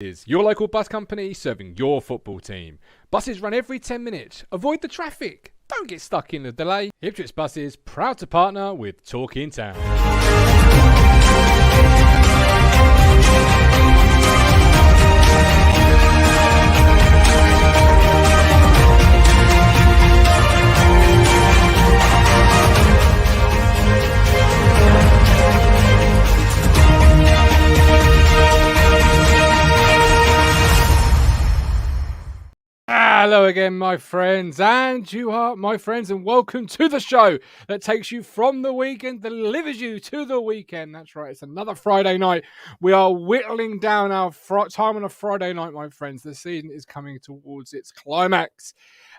Is your local bus company serving your football team? Buses run every 10 minutes. Avoid the traffic. Don't get stuck in the delay. Ipswich Buses, proud to partner with Talking Town. Hello again, my friends, and you are my friends, and welcome to the show that takes you from the weekend, delivers you to the weekend. That's right, it's another Friday night. We are whittling down our time on a Friday night, my friends. The season is coming towards its climax,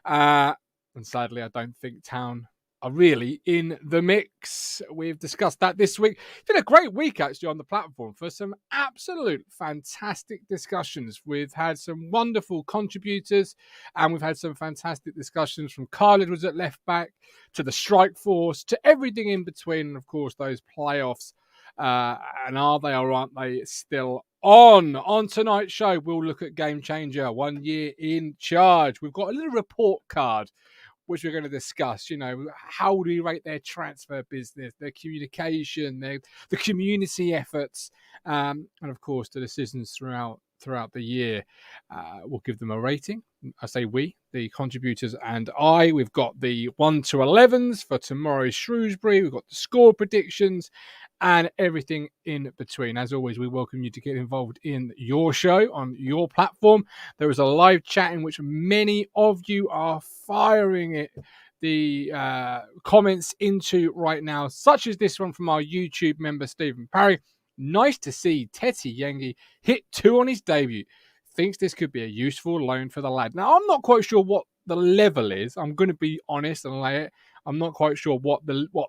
and sadly, I don't think Town are really in the mix. We've discussed that this week. It's been a great week actually on the platform for some absolute fantastic discussions. We've had some wonderful contributors and we've had some fantastic discussions from Carl Edwards at left back to the strike force to everything in between, and of course those playoffs. And are they or aren't they still on? On tonight's show, we'll look at Game Changer, 1 year in charge. We've got a little report card which we're going to discuss. You know, how do we rate their transfer business, their communication, the community efforts, and of course the decisions throughout the year. We'll give them a rating. I say we, the contributors and I. We've got the 1 to 11s for tomorrow's Shrewsbury. We've got the score predictions and everything in between. As always, we welcome you to get involved in your show on your platform. There is a live chat in which many of you are firing the comments into right now, such as this one from our YouTube member, Stephen Parry. Nice to see Teti Yengi hit 2 on his debut. Thinks this could be a useful loan for the lad. Now, I'm not quite sure what the level is. I'm going to be honest and lay it. I'm not quite sure what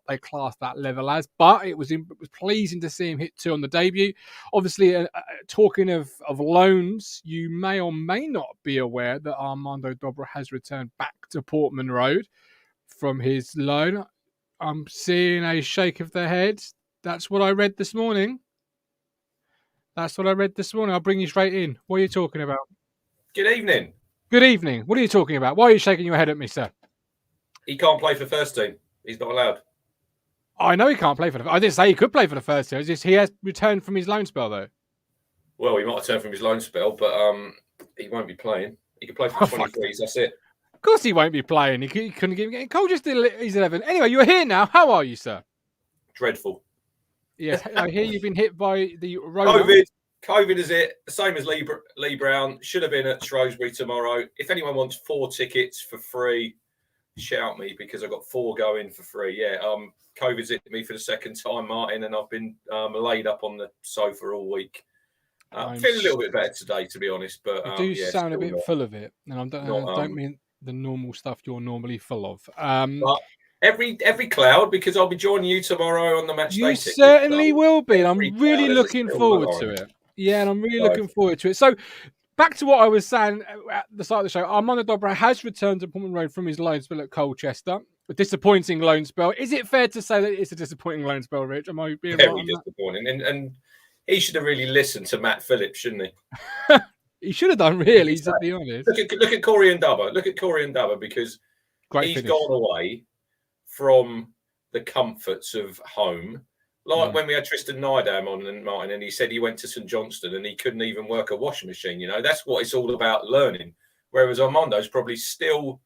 they class that level as, but it was pleasing to see him hit 2 on the debut. Obviously, talking of loans, you may or may not be aware that Armando Dobra has returned back to Portman Road from his loan. I'm seeing a shake of the head. That's what I read this morning. I'll bring you straight in. What are you talking about? Good evening. Good evening. What are you talking about? Why are you shaking your head at me, sir? He can't play for the first team. He's not allowed. I know he can't play for the... I didn't say he could play for the first team. It's just he has returned from his loan spell, though. Well, he might have returned from his loan spell, but he won't be playing. He can play for 23s. That's it. Of course he won't be playing. He couldn't give him... Cole just did his 11. Anyway, you're here now. How are you, sir? Dreadful. Yes, I hear you've been hit by the Rona. COVID is it. Same as Lee Brown. Should have been at Shrewsbury tomorrow. If anyone wants 4 tickets for free, shout me because I've got 4 going for free. Yeah, COVID's hit me for the second time, Martin, and I've been laid up on the sofa all week. Feeling a little bit better today, to be honest. But you do sound a bit full of it, and I don't mean the normal stuff you're normally full of. But every cloud, because I'll be joining you tomorrow on the match day. You certainly will be, and I'm really looking forward to it. Yeah, and I'm really looking forward to it. So, back to what I was saying at the start of the show, Armando Dobra has returned to Portman Road from his loan spell at Colchester. A disappointing loan spell. Is it fair to say that it's a disappointing loan spell, Rich? Am I being very disappointing? And he should have really listened to Matt Phillips, shouldn't he? He should have done, really, to be honest. Look at Corey and Dubber. Look at Corey and Dubber, because he's gone away from the comforts of home. Like when we had Tristan Nydam on and Martin, and he said he went to St Johnston and he couldn't even work a washing machine. You know, that's what it's all about, learning. Whereas Armando's probably still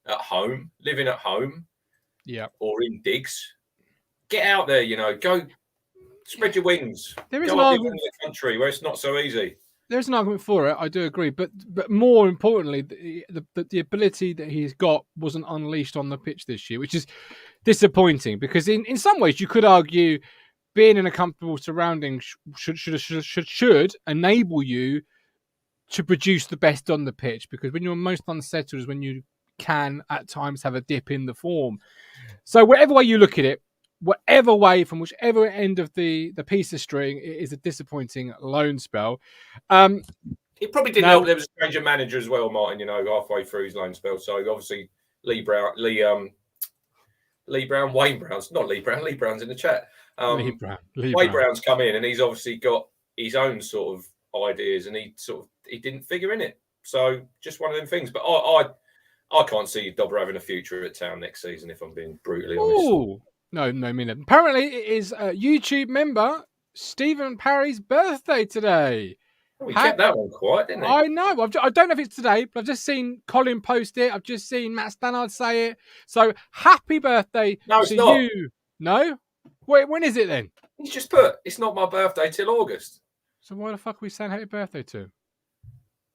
at home, living at home, or in digs. Get out there, you know, go spread your wings. There is an argument in the country where it's not so easy. There's an argument for it, I do agree, but more importantly, the ability that he's got wasn't unleashed on the pitch this year, which is disappointing because in some ways you could argue being in a comfortable surrounding should enable you to produce the best on the pitch, because when you're most unsettled is when you can at times have a dip in the form. So whatever way you look at it, whatever way, from whichever end of the piece of string, it is a disappointing loan spell. He probably didn't help there was a change of manager as well, Martin, you know, halfway through his loan spell. So obviously Wayne Brown's in the chat. Wayne Brown's come in and he's obviously got his own sort of ideas, and he didn't figure in it. So just one of them things. But I can't see Dobber having a future at Town next season, if I'm being brutally honest. Oh, no, minute. Apparently, it is a YouTube member Stephen Parry's birthday today. He kept that one quiet, didn't he? I know. I don't know if it's today, but I've just seen Colin post it. I've just seen Matt Stannard say it. So happy birthday to you. No? Wait, when is it then? He's just put, it's not my birthday till August. So why the fuck are we saying happy birthday to?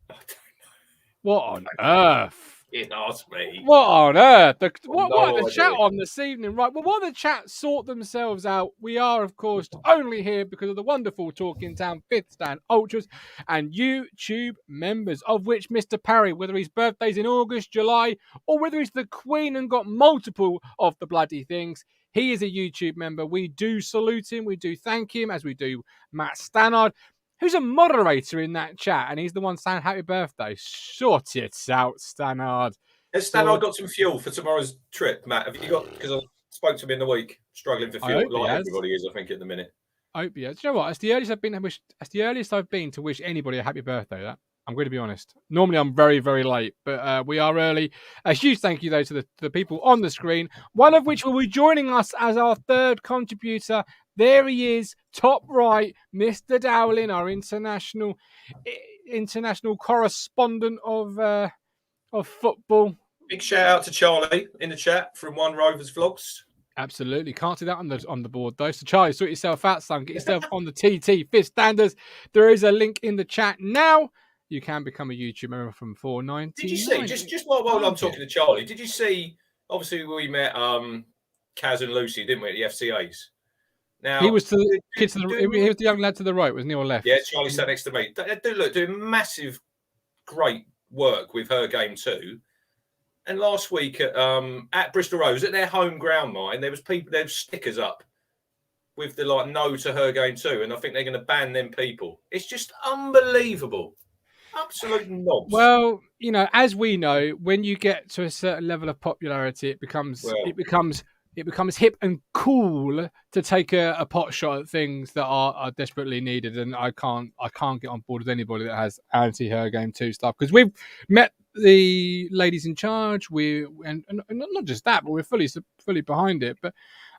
I don't know. What on earth? It asked me. What on earth? What are the chat on this evening? Right. Well, while the chat sort themselves out, we are, of course, only here because of the wonderful Talking Town 5th Stand Ultras and YouTube members, of which Mr. Parry, whether his birthday's in August, July, or whether he's the Queen and got multiple of the bloody things, he is a YouTube member. We do salute him. We do thank him, as we do Matt Stannard, who's a moderator in that chat, and he's the one saying happy birthday. Sort it out, Stannard. Has Stannard got some fuel for tomorrow's trip, Matt? Have you got, because I spoke to him in the week, struggling for fuel, like everybody is, I think, at the minute. I hope he has. Do you know what? It's the earliest I've been to wish anybody a happy birthday. That I'm going to be honest. Normally, I'm very, very late, but we are early. A huge thank you, though, to the people on the screen, one of which will be joining us as our third contributor. There he is, top right, Mr. Dowling, our international correspondent of football. Big shout out to Charlie in the chat from One Rovers Vlogs. Absolutely, can't see that on the board though. So Charlie, sort yourself out, son. Get yourself on the TT 5th Standards. There is a link in the chat now. You can become a YouTube member from $4.99. Did you see? Just while I'm talking to Charlie, did you see? Obviously, we met Kaz and Lucy, didn't we, at the FCAs? Now he was he was the young lad to the right, wasn't he, or left? Yeah, Charlie sat next to me. Doing massive, great work with Her Game too. And last week at Bristol Rose, at their home ground, there was stickers up with the no to Her Game too, and I think they're going to ban them people. It's just unbelievable. Absolute nonsense. Well, as we know, when you get to a certain level of popularity, it becomes hip and cool to take a pot shot at things that are desperately needed. And I can't get on board with anybody that has anti-Her Game 2 stuff, because we've met the ladies in charge. And not just that, but we're fully behind it. But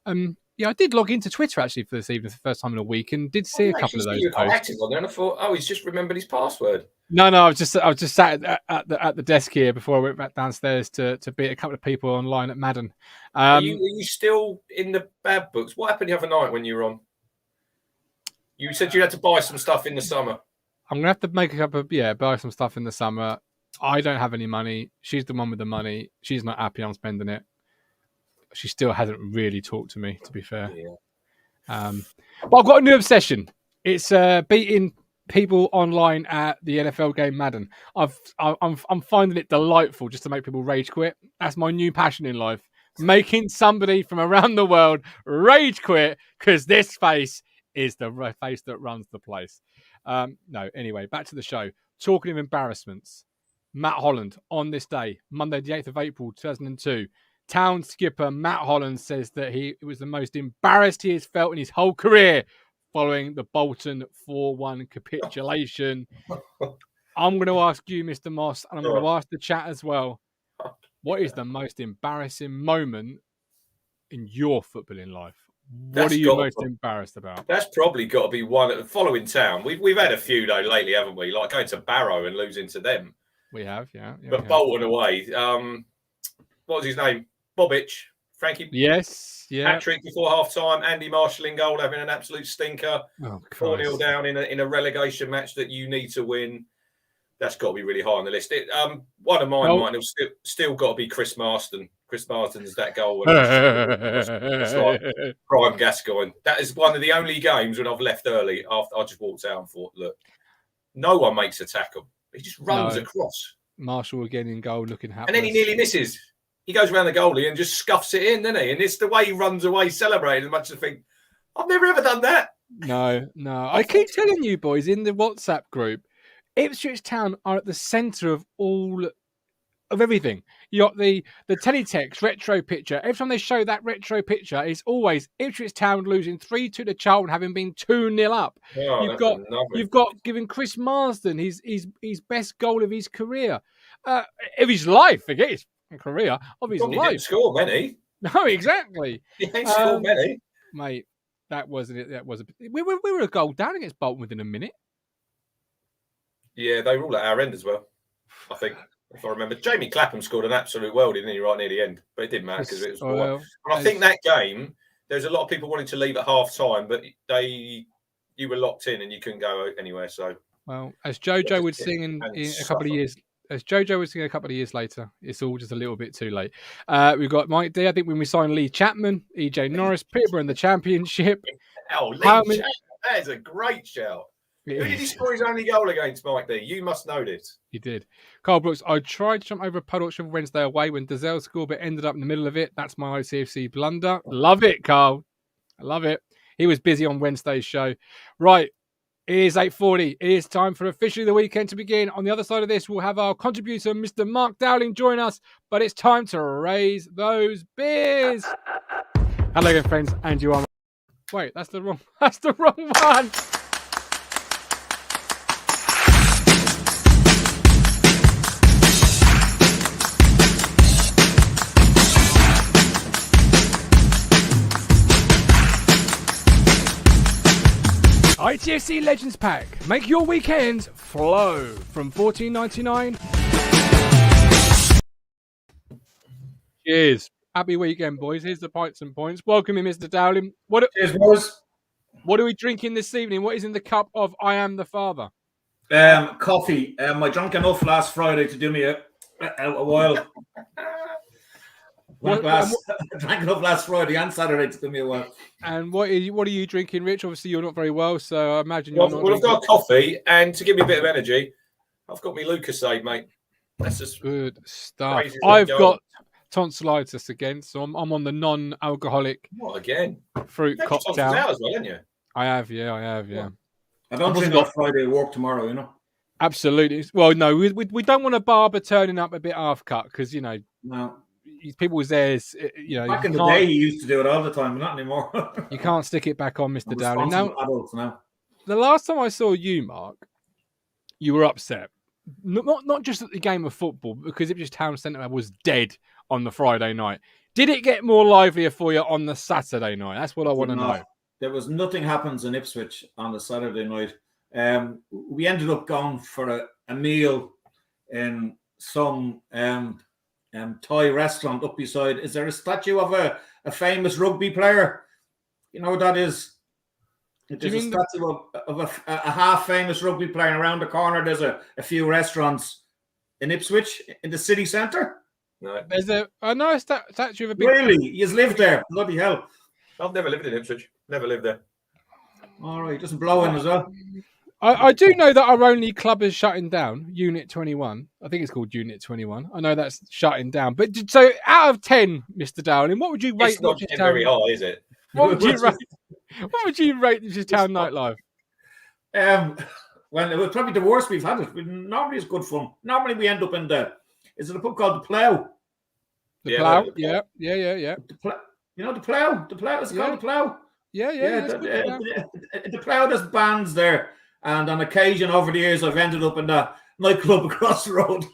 I did log into Twitter actually for this evening for the first time in a week, and did see a couple of those posts. Active on there, and I thought, he's just remembered his password. No, I was just sat at the desk here before I went back downstairs to beat a couple of people online at Madden. Are you still in the bad books? What happened the other night when you were on? You said you had to buy some stuff in the summer. I'm gonna have to buy some stuff in the summer. I don't have any money. She's the one with the money. She's not happy I'm spending it. She still hasn't really talked to me, to be fair. Yeah. But I've got a new obsession. It's beating people online at the NFL game Madden. I'm finding it delightful just to make people rage quit. That's my new passion in life. Making somebody from around the world rage quit because this face is the face that runs the place. Anyway, back to the show. Talking of embarrassments. Matt Holland on this day, Monday the 8th of April 2002. Town skipper Matt Holland says that it was the most embarrassed he has felt in his whole career following the Bolton 4-1 capitulation. I'm going to ask you, Mr. Moss, and I'm going to ask the chat as well. What is the most embarrassing moment in your footballing life? What are you most embarrassed about? That's probably got to be one following Town. We've had a few though lately, haven't we? Like going to Barrow and losing to them. We have, yeah. But Bolton away. What was his name? Bobic, Frankie. Yes, yeah. Hat-trick before half-time. Andy Marshall in goal, having an absolute stinker. 4-0 down in a relegation match that you need to win. That's got to be really high on the list. One of mine might have still got to be Chris Marston. Chris Marston's that goal. It's like prime Gascoigne. That is one of the only games when I've left early after I just walked out and thought, look, no one makes a tackle. He just runs across. Marshall again in goal, looking happy. And then he nearly misses. He goes around the goalie and just scuffs it in, doesn't he? And it's the way he runs away celebrating as much as I think, I've never ever done that. No. I keep telling you boys in the WhatsApp group, Ipswich Town are at the centre of all of everything. You got the teletext retro picture. Every time they show that retro picture, it's always Ipswich Town losing 3-2 to Charlton, having been 2-0 up. Oh, you've got giving Chris Marsden his best goal of his career, of his life. Forget his career, of his life. Didn't score many. No, exactly. He ain't scored many, mate. That wasn't it. That was we were a goal down against Bolton within a minute. Yeah, they were all at our end as well, I think. If I remember, Jamie Clapham scored an absolute world, didn't he, right near the end? But it didn't matter because it was 4-1. And I think that game, there's a lot of people wanting to leave at half time, but you were locked in and you couldn't go anywhere. So, well, as Jojo would sing in a couple of years, later, it's all just a little bit too late. We've got Mike D. I think when we signed Lee Chapman, EJ Norris, Peterborough in the Championship. Oh, Lee Chapman, that is a great shout. Who did he score his only goal against, Mike D? You must know this. He did. Carl Brooks, I tried to jump over a puddle on Wednesday away when Dazelle scored, but ended up in the middle of it. That's my ITFC blunder. Love it, Carl. I love it. He was busy on Wednesday's show. Right. It is 8:40. It is time for officially the weekend to begin. On the other side of this, we'll have our contributor, Mr. Mark Dowling, join us. But it's time to raise those beers. Hello again, friends. And you are... Wait, that's the wrong one. ITFC Legends Pack. Make your weekends flow from $14.99. Cheers. Happy weekend, boys. Here's the pints and points. Welcome in, Mr. Dowling. Cheers, boys. What are we drinking this evening? What is in the cup of I Am the Father? Coffee. I drank enough last Friday to do me a while. Drank enough last Friday and Saturday to do me a while. And what are you drinking, Rich? Obviously, you're not very well, so I imagine you're not. Well, I've got coffee, and to give me a bit of energy, I've got me Lucasade, mate. That's just good stuff. I've got tonsillitis again, so I'm on the non-alcoholic. What again? Fruit cocktail. Now as well, haven't you? I have, yeah. I don't drink off Friday at work tomorrow, you know. Absolutely. Well, no, we don't want a barber turning up a bit half cut because no. People was there, back in the day, he used to do it all the time, but not anymore. You can't stick it back on, Mr. Dowling. Now, the last time I saw you, Mark, you were upset. Not just at the game of football, because Ipswich Town Centre was dead on the Friday night. Did it get more livelier for you on the Saturday night? That's what I want to know. There was nothing happens in Ipswich on the Saturday night. We ended up going for a meal in some Thai restaurant up beside. Is there a statue of a famous rugby player? You know what that is? There's a statue of a half-famous rugby player. Around the corner, there's a few restaurants in Ipswich, in the city centre. No. There's a statue of a big... Really? You've lived there? Bloody hell. I've never lived in Ipswich. Never lived there. All right. Doesn't blow in as well. I do know that our only club is shutting down, Unit 21. I think it's called Unit 21. I know that's shutting down. But so out of 10, Mr. Dowling, what would you rate? It's not very high, is it? What would you rate Ipswich Town nightlife? Well, it was probably the worst we've had. Normally it's good fun. Normally we end up in is it a pub called The Plough? The Plough? Yeah. You know The Plough? The Plough, it's called The Plough. Yeah. The Plough, there's bands there. And on occasion over the years, I've ended up in that nightclub across the road.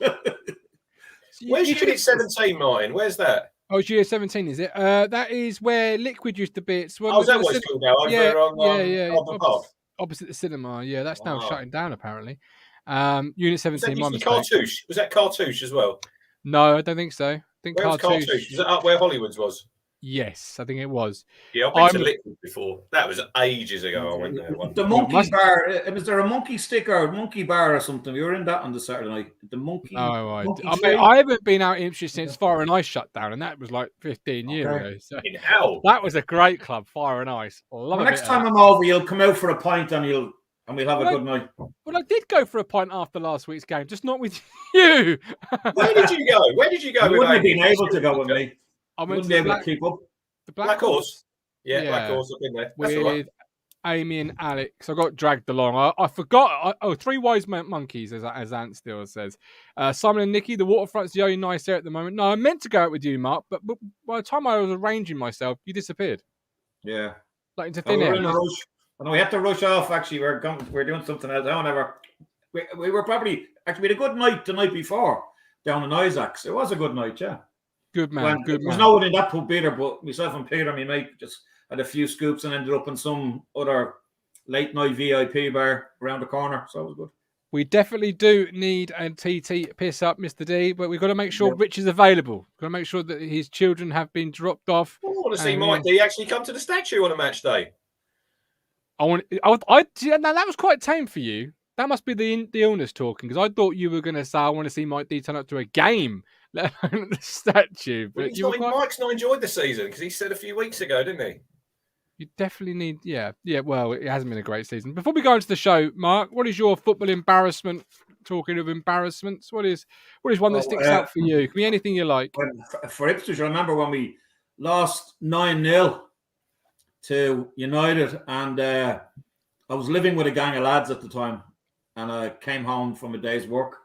Where's Unit 17, Martin? Where's that? Oh, it's Unit 17, is it? That is where Liquid used to be. It's is that what it's called now? Over opposite the cinema. Yeah, that's now shutting down, apparently. Unit 17. Cartouche? Was that Cartouche as well? No, I don't think so. I think Cartouche. Was that up where Hollywood's was? Yes, I think it was. Yeah, I've been to Liquid before. That was ages ago. I went there. The Monkey Bar. Was there a Monkey Stick or Monkey Bar or something? We were in that on the Saturday night. The Monkey. No, I haven't been out in Ipswich since Fire and Ice shut down, and that was like 15 years ago. So in hell. That was a great club, Fire and Ice. Next time I'm over, you'll come out for a pint and we'll have a good night. Well, I did go for a pint after last week's game, just not with you. Where did you go? You wouldn't have been able to go with me. I wouldn't be able to keep up. The Black Horse. Yeah, Black Horse. I've been there. That's all right. Amy and Alex. I got dragged along. I forgot. Three wise monkeys, as Ant still says. Simon and Nikki, the waterfront's the only nice there at the moment. No, I meant to go out with you, Mark, but by the time I was arranging myself, you disappeared. Yeah. Like into thin air. We were in a rush. And we had to rush off, actually. We're doing something else. We were probably, actually, we had a good night the night before down in Isaac's. It was a good night, yeah. Good man, good man. There's no one in that pub either, but myself and Peter, my mate, just had a few scoops and ended up in some other late night VIP bar around the corner. So it was good. We definitely do need a TT piss up, Mr. D, but we've got to make sure Rich is available. We've got to make sure that his children have been dropped off. I want to see Mike D actually come to the statue on a match day. Now that was quite tame for you. That must be the illness talking, because I thought you were going to say, I want to see Mike D turn up to a game, let alone the statue. But Mike's not enjoyed the season, because he said a few weeks ago, didn't he? You definitely need, yeah. Well, it hasn't been a great season. Before we go into the show, Mark, what is your football embarrassment? Talking of embarrassments, what is one that sticks out for you? It can be anything you like. For Ipswich, I remember when we lost 9-0 to United, and I was living with a gang of lads at the time, and I came home from a day's work.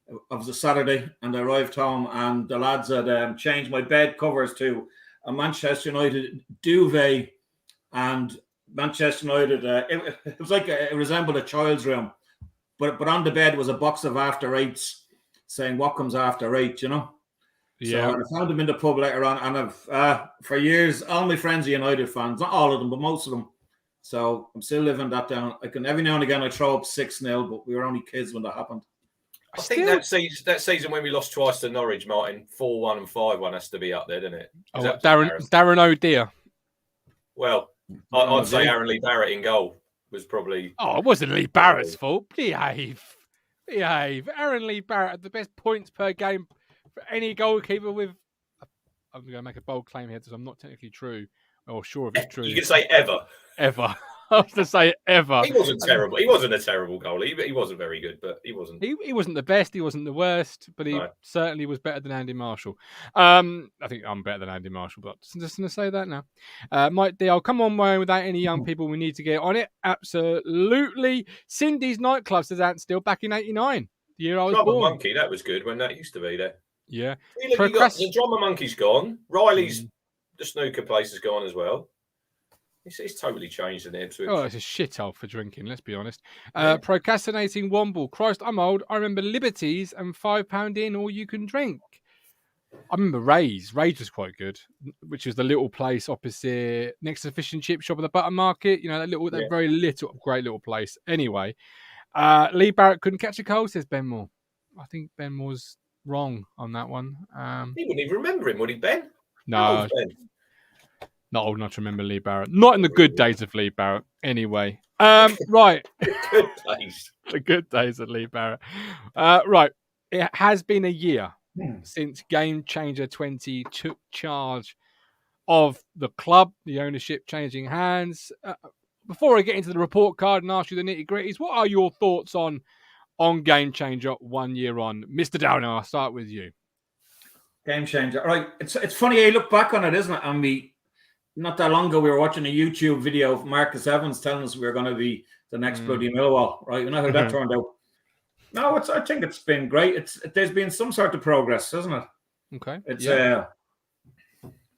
It was a Saturday, and I arrived home, and the lads had changed my bed covers to a Manchester United duvet. And Manchester United, it was like it resembled a child's room, but on the bed was a box of after eights saying what comes after eight, you know. Yeah. So I found them in the pub later on, and I've for years all my friends are United fans, not all of them, but most of them. So I'm still living that down. I can every now and again I throw up 6-0, but we were only kids when that happened. I think that season when we lost twice to Norwich, Martin, 4-1 and 5-1 has to be up there, doesn't it? Darren O'Dear. Well, I'd say Aaron Lee Barrett in goal was probably... Oh, it wasn't Lee Barrett's fault. Behave. Aaron Lee Barrett had the best points per game for any goalkeeper with... I'm going to make a bold claim here because I'm not technically true or sure if it's true. You can say ever. Ever. I was to say ever. He wasn't terrible. He wasn't a terrible goalie. He wasn't very good, but he wasn't. He wasn't the best. He wasn't the worst, but he certainly was better than Andy Marshall. I think I'm better than Andy Marshall, but I'm just going to say that now. Mike D, I'll come on way without any young people. We need to get on it. Absolutely. Cindy's nightclub, says Ant still back in '89. The year I was born. Monkey, that was good when that used to be there. Yeah. The drummer monkey's gone. Riley's the snooker place has gone as well. It's totally changed in Ipswich. Oh, it's a shithole for drinking, let's be honest. Procrastinating Womble. Christ, I'm old. I remember Liberties and £5 in all you can drink. I remember Ray's. Ray's was quite good, which was the little place opposite, next to the fish and chip shop at the Butter Market. You know, that very great little place. Anyway, Lee Barrett couldn't catch a cold, says Ben Moore. I think Ben was wrong on that one. He wouldn't even remember him, would he, Ben? No. Not old enough to remember Lee Barrett. Not in the good days of Lee Barrett. Anyway. Right. The good days. The good days of Lee Barrett. Right. It has been a year since Game Changer 20 took charge of the club, the ownership changing hands. Before I get into the report card and ask you the nitty-gritties, what are your thoughts on Game Changer 1 year on? Mr. Dowling, I'll start with you. Game Changer. All right. It's funny, you look back on it, isn't it? And not that long ago, we were watching a YouTube video of Marcus Evans telling us we were going to be the next bloody Millwall, right? You know how that turned out. No, I think it's been great. There's been some sort of progress, hasn't it? Okay. It's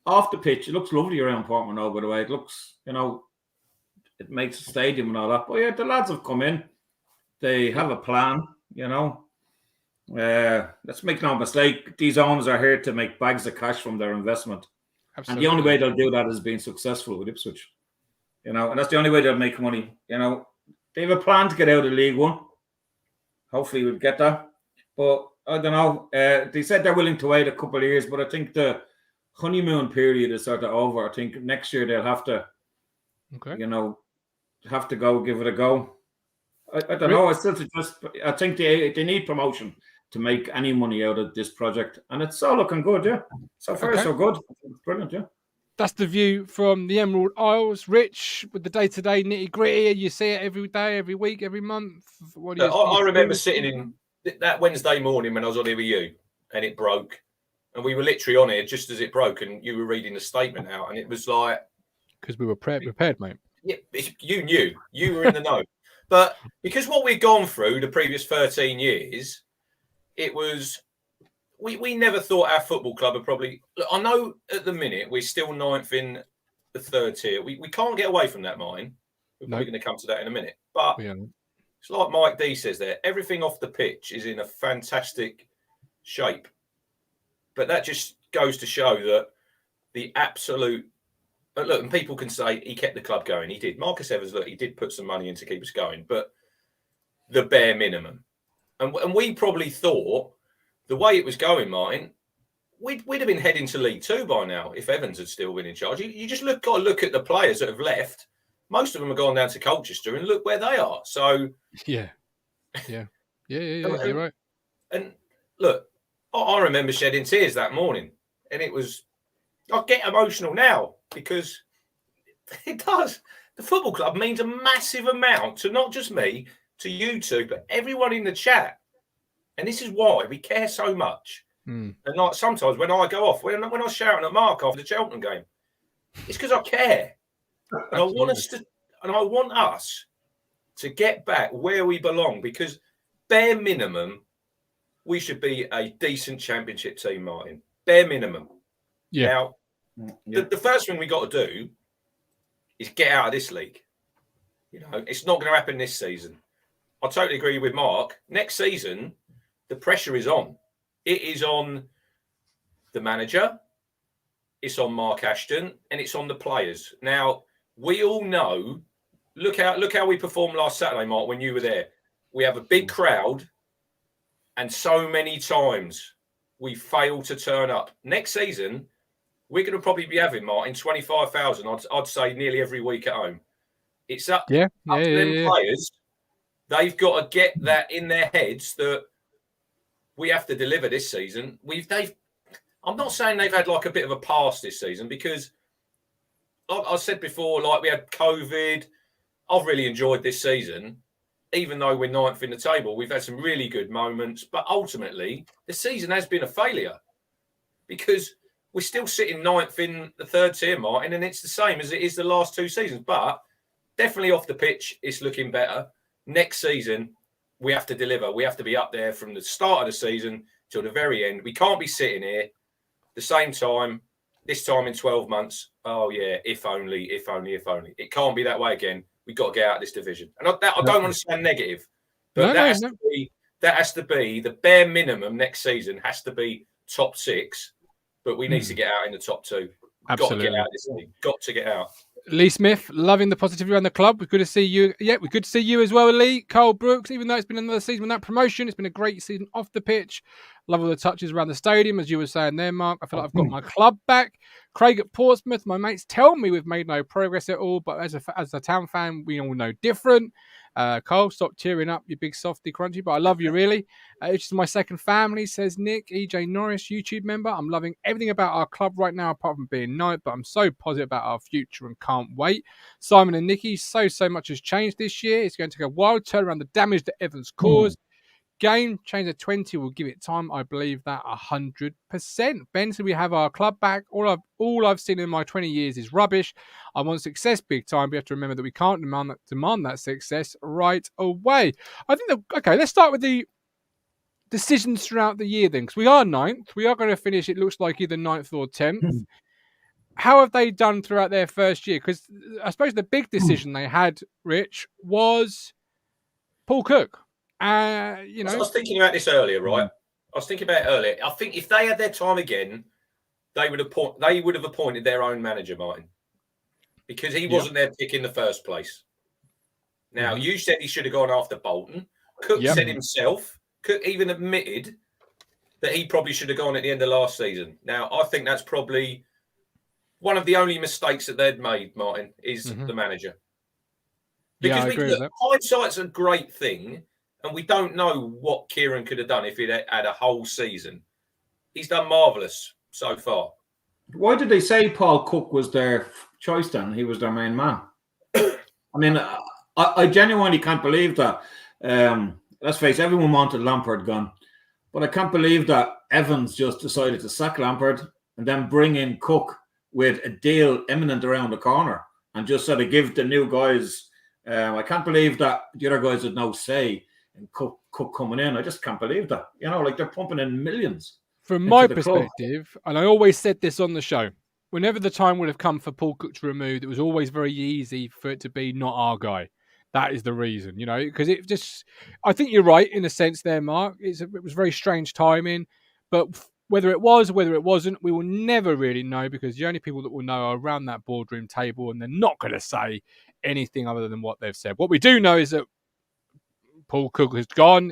off the pitch. It looks lovely around Portman now, by the way. It looks, it makes a stadium and all that. But yeah, the lads have come in. They have a plan, Let's make no mistake. These owners are here to make bags of cash from their investment. Absolutely. And the only way they'll do that is being successful with Ipswich, and that's the only way they'll make money. They have a plan to get out of League One. Hopefully, we'll get that. But I don't know. They said they're willing to wait a couple of years, but I think the honeymoon period is sort of over. I think next year they'll have to, have to go give it a go. I don't know. I think they need promotion to make any money out of this project. And it's all looking good, yeah. So far, so good. It's brilliant, yeah. That's the view from the Emerald Isles. Rich, with the day-to-day nitty-gritty, you see it every day, every week, every month. I remember sitting in that Wednesday morning when I was on here with you, and it broke. And we were literally on here just as it broke, and you were reading the statement out, and it was like... Because we were prepared, mate. Yeah, you knew. You were in the know. But because what we'd gone through the previous 13 years, it was we never thought our football club would probably. Look, I know at the minute we're still 9th in the 3rd tier. We can't get away from that, Martin. We're probably going to come to that in a minute. But it's like Mike D says there, everything off the pitch is in a fantastic shape. But that just goes to show that the absolute look, and people can say he kept the club going. He did. Marcus Evans, look, he did put some money in to keep us going, but the bare minimum. And we probably thought the way it was going, Martin, we'd have been heading to League Two by now if Evans had still been in charge. You just got to look at the players that have left. Most of them have gone down to Colchester, and look where they are. So yeah, you're right. And look, I remember shedding tears that morning, and it was. I get emotional now because it does. The football club means a massive amount to not just me, to you two, but everyone in the chat. And this is why we care so much. And like sometimes when I go off, when I was shouting at Mark after the Cheltenham game, it's because I care. And I want us to get back where we belong, because bare minimum, we should be a decent championship team, Martin. Bare minimum. Yeah. Now, the first thing we got to do is get out of this league. You know, it's not going to happen this season. I totally agree with Mark. Next season, the pressure is on. It is on the manager, it's on Mark Ashton, and it's on the players. Now, we all know, look how we performed last Saturday, Mark, when you were there. We have a big crowd, and so many times we fail to turn up. Next season, we're going to probably be having, Martin, 25,000, I'd say, nearly every week at home. It's up to them players. They've got to get that in their heads that we have to deliver this season. I'm not saying they've had like a bit of a pass this season, because, like I said before, like we had COVID. I've really enjoyed this season. Even though we're 9th in the table, we've had some really good moments. But ultimately, the season has been a failure, because we're still sitting 9th in the 3rd tier, Martin, and it's the same as it is the last 2 seasons. But definitely off the pitch, it's looking better. Next season, we have to deliver. We have to be up there from the start of the season till the very end. We can't be sitting here the same time, this time in 12 months. Oh, yeah, if only. It can't be that way again. We've got to get out of this division. And I don't want to sound negative, but that has to be the bare minimum next season, has to be top 6. But we need to get out in the top 2. Absolutely. Got to get out of this league. Got to get out. Lee Smith, loving the positivity around the club. We're good to see you. Yeah, we're good to see you as well, Lee. Carl Brooks, even though it's been another season without promotion, it's been a great season off the pitch. Love all the touches around the stadium, as you were saying there, Mark. I feel like I've got my club back. Craig at Portsmouth, my mates tell me we've made no progress at all, but as a town fan, we all know different. Carl, stop cheering up, you big softy crunchy, but I love you, really. It's just my second family, says Nick. EJ Norris, YouTube member. I'm loving everything about our club right now, apart from being 9th, but I'm so positive about our future and can't wait. Simon and Nikki, so much has changed this year. It's going to take a while to turn around the damage that Evans caused. Game change at 20 will give it time. I believe that 100%. Ben, so we have our club back. All I've seen in my 20 years is rubbish. I want success big time. We have to remember that we can't demand that success right away. I think okay, let's start with the decisions throughout the year then, because we are 9th. We are going to finish, it looks like, either 9th or 10th. How have they done throughout their first year? Because I suppose the big decision they had, Rich, was Paul Cook. I was thinking about this earlier, right? I think if they had their time again, they would have appointed their own manager, Martin, because he wasn't their pick in the first place. Now, you said he should have gone after Bolton. Cook said himself, Cook even admitted that he probably should have gone at the end of last season. Now, I think that's probably one of the only mistakes that they'd made, Martin, is the manager. Because hindsight's a great thing. And we don't know what Kieran could have done if he'd had a whole season. He's done marvellous so far. Why did they say Paul Cook was their choice then? He was their main man. I mean, I genuinely can't believe that. Let's face it, everyone wanted Lampard gone. But I can't believe that Evans just decided to sack Lampard and then bring in Cook with a deal imminent around the corner. and just sort of give the new guys. I can't believe that the other guys had no say in Cook coming in. I just can't believe that. Like they're pumping in millions. From my perspective, and I always said this on the show, whenever the time would have come for Paul Cook to remove, it was always very easy for it to be not our guy. That is the reason, because it just, I think you're right in a sense there, Mark. It was very strange timing, but whether it was, whether it wasn't, we will never really know, because the only people that will know are around that boardroom table, and they're not going to say anything other than what they've said. What we do know is that Paul Cook has gone.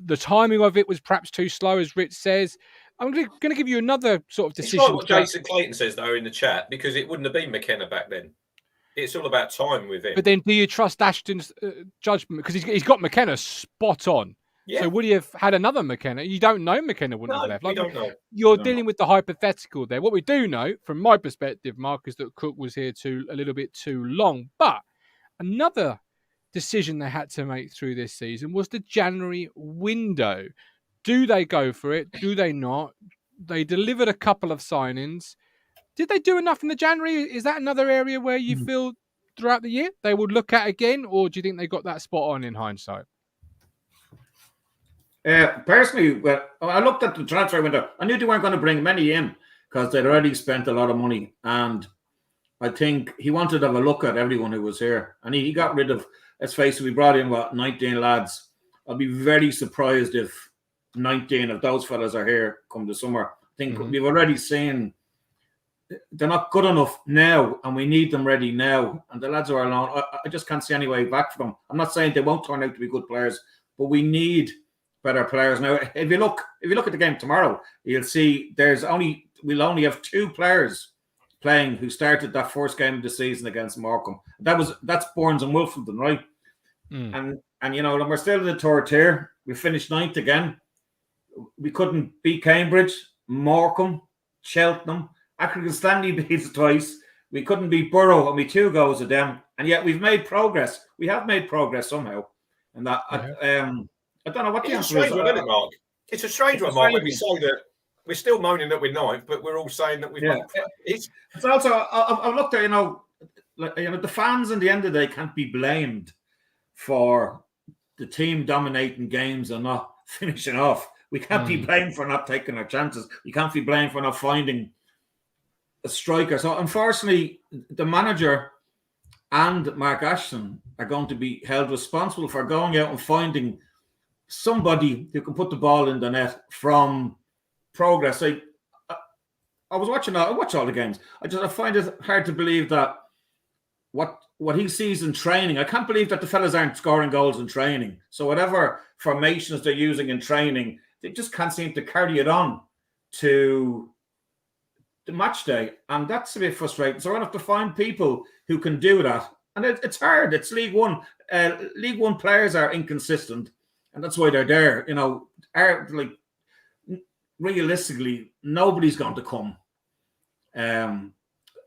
The timing of it was perhaps too slow, as Rich says. I'm going to give you another sort of decision. It's like what Jason Clayton says, though, in the chat, because it wouldn't have been McKenna back then. It's all about time with him. But then do you trust Ashton's judgment? Because he's got McKenna spot on. Yeah. So would he have had another McKenna? You don't know. McKenna wouldn't have left. We don't know. You're dealing with the hypothetical there. What we do know, from my perspective, Mark, is that Cook was here a little bit too long. But another decision they had to make through this season was the January window. Do they go for it? Do they not? They delivered a couple of signings. Did they do enough in the January? Is that another area where you feel throughout the year they would look at again, or do you think they got that spot on in hindsight? Personally, well, I looked at the transfer window. I knew they weren't going to bring many in because they'd already spent a lot of money, and I think he wanted to have a look at everyone who was here, and he got rid of. Let's face it, we brought in 19 lads. I'll be very surprised if 19 of those fellas are here come the summer. I think we've already seen they're not good enough now, and we need them ready now. And the lads who are alone, I just can't see any way back from them. I'm not saying they won't turn out to be good players, but we need better players now. If you look at the game tomorrow, you'll see we'll only have 2 players playing who started that first game of the season against Morecambe. That's Burns and Wilfington, right? And we're still in the third tier. We finished 9th again. We couldn't beat Cambridge, Morecambe, Cheltenham. Accrington Stanley beat us twice. We couldn't beat Borough, and we 2 goals of them. And yet we've made progress. We have made progress somehow. And that I don't know what the answer is. It's a strange one, isn't it, Mark? It's a strange one, Mark. When we say that we're still moaning that we're 9th, but we're all saying that we've made progress. It's also I've looked at the fans in the end of the day can't be blamed for the team dominating games and not finishing off. We can't be blamed for not taking our chances. We can't be blamed for not finding a striker. So unfortunately, the manager and Mark Ashton are going to be held responsible for going out and finding somebody who can put the ball in the net from progress. I watch all the games. I find it hard to believe that what he sees in training, I can't believe that the fellas aren't scoring goals in training. So whatever formations they're using in training, they just can't seem to carry it on to the match day. And that's a bit frustrating. So I have to find people who can do that. And it's hard. It's League One. League One players are inconsistent. And that's why they're there. Realistically, nobody's going to come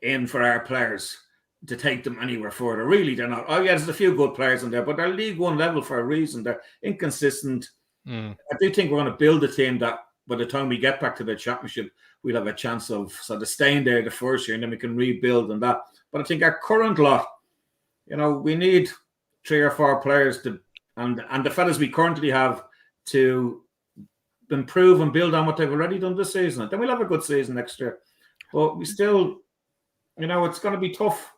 in for our players to take them anywhere further. Really, they're not. Oh, yeah, there's a few good players in there, but they're League One level for a reason. They're inconsistent. I do think we're going to build a team that by the time we get back to the championship, we'll have a chance of sort of staying there the first year, and then we can rebuild and that. But I think our current lot, we need 3 or 4 players and the fellas we currently have to improve and build on what they've already done this season. Then we'll have a good season next year. But we still, it's going to be tough.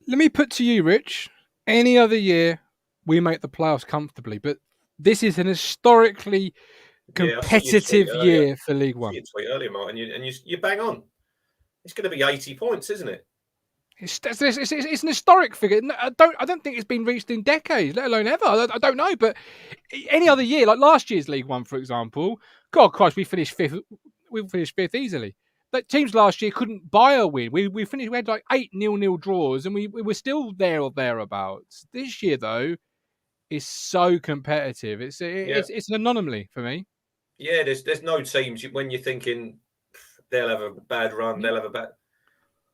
Let me put to you, Rich, any other year we make the playoffs comfortably, but this is an historically competitive year for League One. You tweet earlier, Martin, and you bang on. It's going to be 80 points, isn't it? It's an historic figure. I don't think it's been reached in decades, let alone ever. I don't know, but any other year, like last year's League One, for example, God Christ, we finished 5th. We finished 5th easily. Like teams last year couldn't buy a win. We finished. We had like 8 0-0 draws, and we were still there or thereabouts. This year, though, is so competitive. It's an anomaly for me. Yeah, there's no teams when you're thinking they'll have a bad run. They'll have a bad.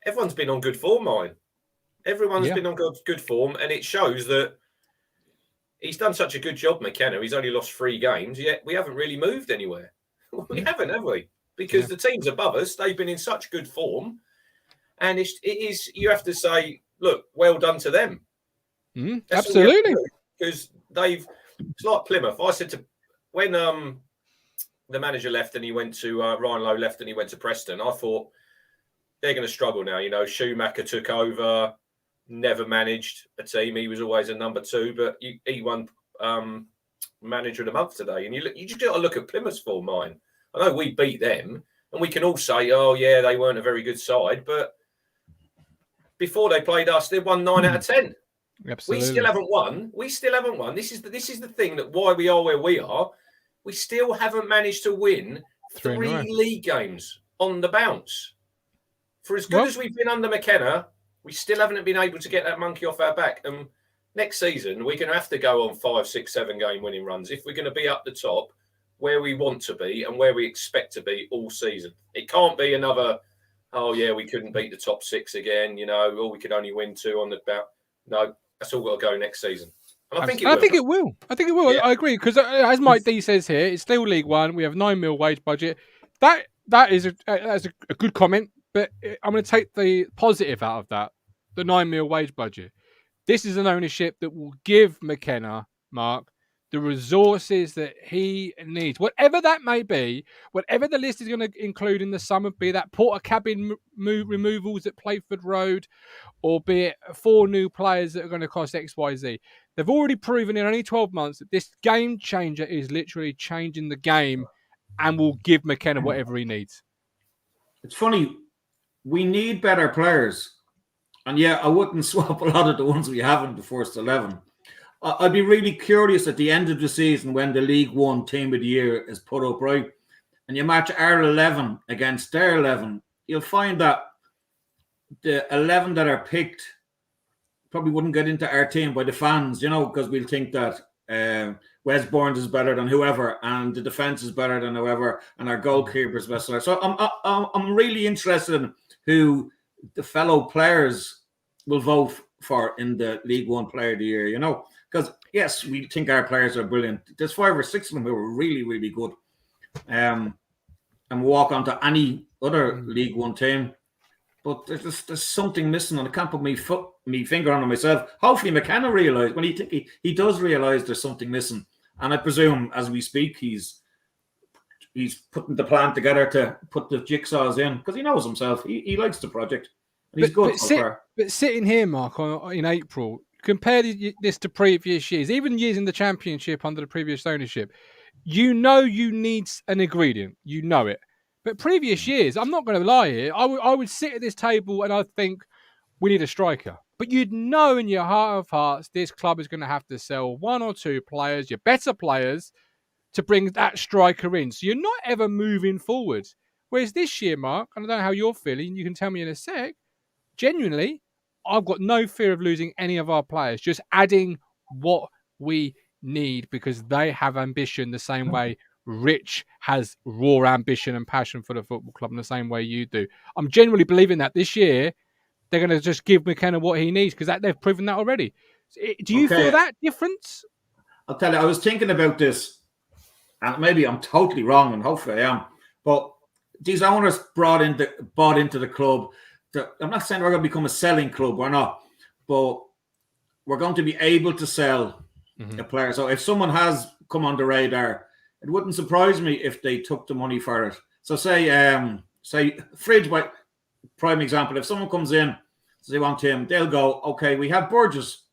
Everyone's been on good form, Martin. Everyone's been on good form, and it shows that he's done such a good job, McKenna. He's only lost 3 games, yet we haven't really moved anywhere. We haven't, have we? Because the teams above us, they've been in such good form. And it is. You have to say, look, well done to them. Absolutely, because it's like Plymouth. I said to when the manager left and he went to Ryan Lowe left and he went to Preston, I thought they're going to struggle now. You know, Schumacher took over, never managed a team. He was always a number 2, but he won manager of the month today. And you just got to look at Plymouth's form, mine. I know we beat them, and we can all say, oh yeah, they weren't a very good side, but before they played us, they won 9 out of 10. Absolutely. We still haven't won. This is the thing that why we are where we are. We still haven't managed to win 3 league games on the bounce. For as good as we've been under McKenna, we still haven't been able to get that monkey off our back. And next season, we're going to have to go on 5, 6, 7 game winning runs if we're going to be up the top where we want to be and where we expect to be all season. It can't be another, oh yeah, we couldn't beat the top 6 again, you know, or we could only win 2 on the bout. No, that's all got to go next season. And I think it will. Yeah. I agree, because as Mike D says here, it's still League One. We have $9 million wage budget. That is a good comment, but I'm going to take the positive out of that. The $9 million wage budget. This is an ownership that will give McKenna, Mark, the resources that he needs, whatever that may be, whatever the list is going to include in the summer, be that porter cabin removals at Playford Road, or be it 4 new players that are going to cost XYZ. They've already proven in only 12 months that this game changer is literally changing the game and will give McKenna whatever he needs. It's funny, we need better players. And yeah, I wouldn't swap a lot of the ones we have in the first 11. I'd be really curious at the end of the season when the League One Team of the Year is put up, right? And you match our 11 against their 11. You'll find that the 11 that are picked probably wouldn't get into our team by the fans, you know, because we'll think that Wes Burns is better than whoever, and the defense is better than whoever, and our goalkeeper is better. So I'm really interested in who the fellow players will vote for in the League One Player of the Year, you know, because yes, we think our players are brilliant. There's 5 or 6 of them who are really, really good, and walk onto any other League One team. But there's something missing, and I can't put me finger on it myself. Hopefully McKenna realised, when he does realise there's something missing. And I presume as we speak, he's putting the plan together to put the jigsaws in, because he knows himself. He likes the project. And he's good. But sitting here, Mark, in April, compare this to previous years, even years in the Championship under the previous ownership, you know you need an ingredient. You know it. But previous years, I'm not going to lie here, I would sit at this table and I'd think, we need a striker. But you'd know in your heart of hearts, this club is going to have to sell 1 or 2 players, your better players, to bring that striker in. So you're not ever moving forward. Whereas this year, Mark, and I don't know how you're feeling, you can tell me in a sec, genuinely, I've got no fear of losing any of our players, just adding what we need, because they have ambition the same way Rich has raw ambition and passion for the football club in the same way you do. I'm genuinely believing that this year they're going to just give McKenna what he needs, because they've proven that already. Do you feel that difference? I'll tell you, I was thinking about this, and maybe I'm totally wrong, and hopefully I am, but these owners bought into the club. I'm not saying we're going to become a selling club, we're not, but we're going to be able to sell a player. So if someone has come on the radar, it wouldn't surprise me if they took the money for it. So say Fridge, by prime example, if someone comes in, says they want him, they'll go, okay, we have Burgess.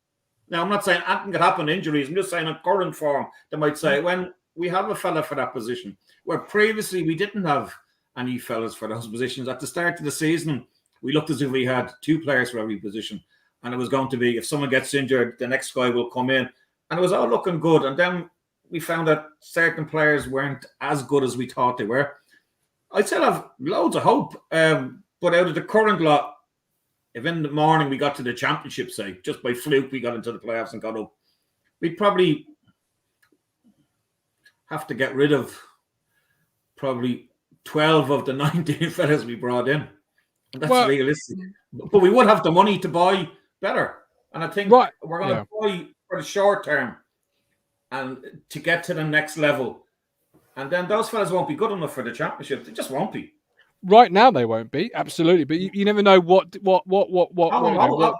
Now, I'm not saying anything could happen, injuries. I'm just saying in current form, they might say, when we have a fella for that position, where previously we didn't have any fellas for those positions. At the start of the season, we looked as if we had 2 players for every position. And it was going to be, if someone gets injured, the next guy will come in. And it was all looking good. And then we found that certain players weren't as good as we thought they were. I still have loads of hope. But out of the current lot, if in the morning we got to the Championship, say, just by fluke we got into the playoffs and got up, we'd probably have to get rid of probably 12 of the 19 fellas we brought in. And that's realistic. But we would have the money to buy better. And I think we're going to buy for the short term and to get to the next level. And then those fellas won't be good enough for the Championship. They just won't be. Right now they won't be, absolutely, but you never know what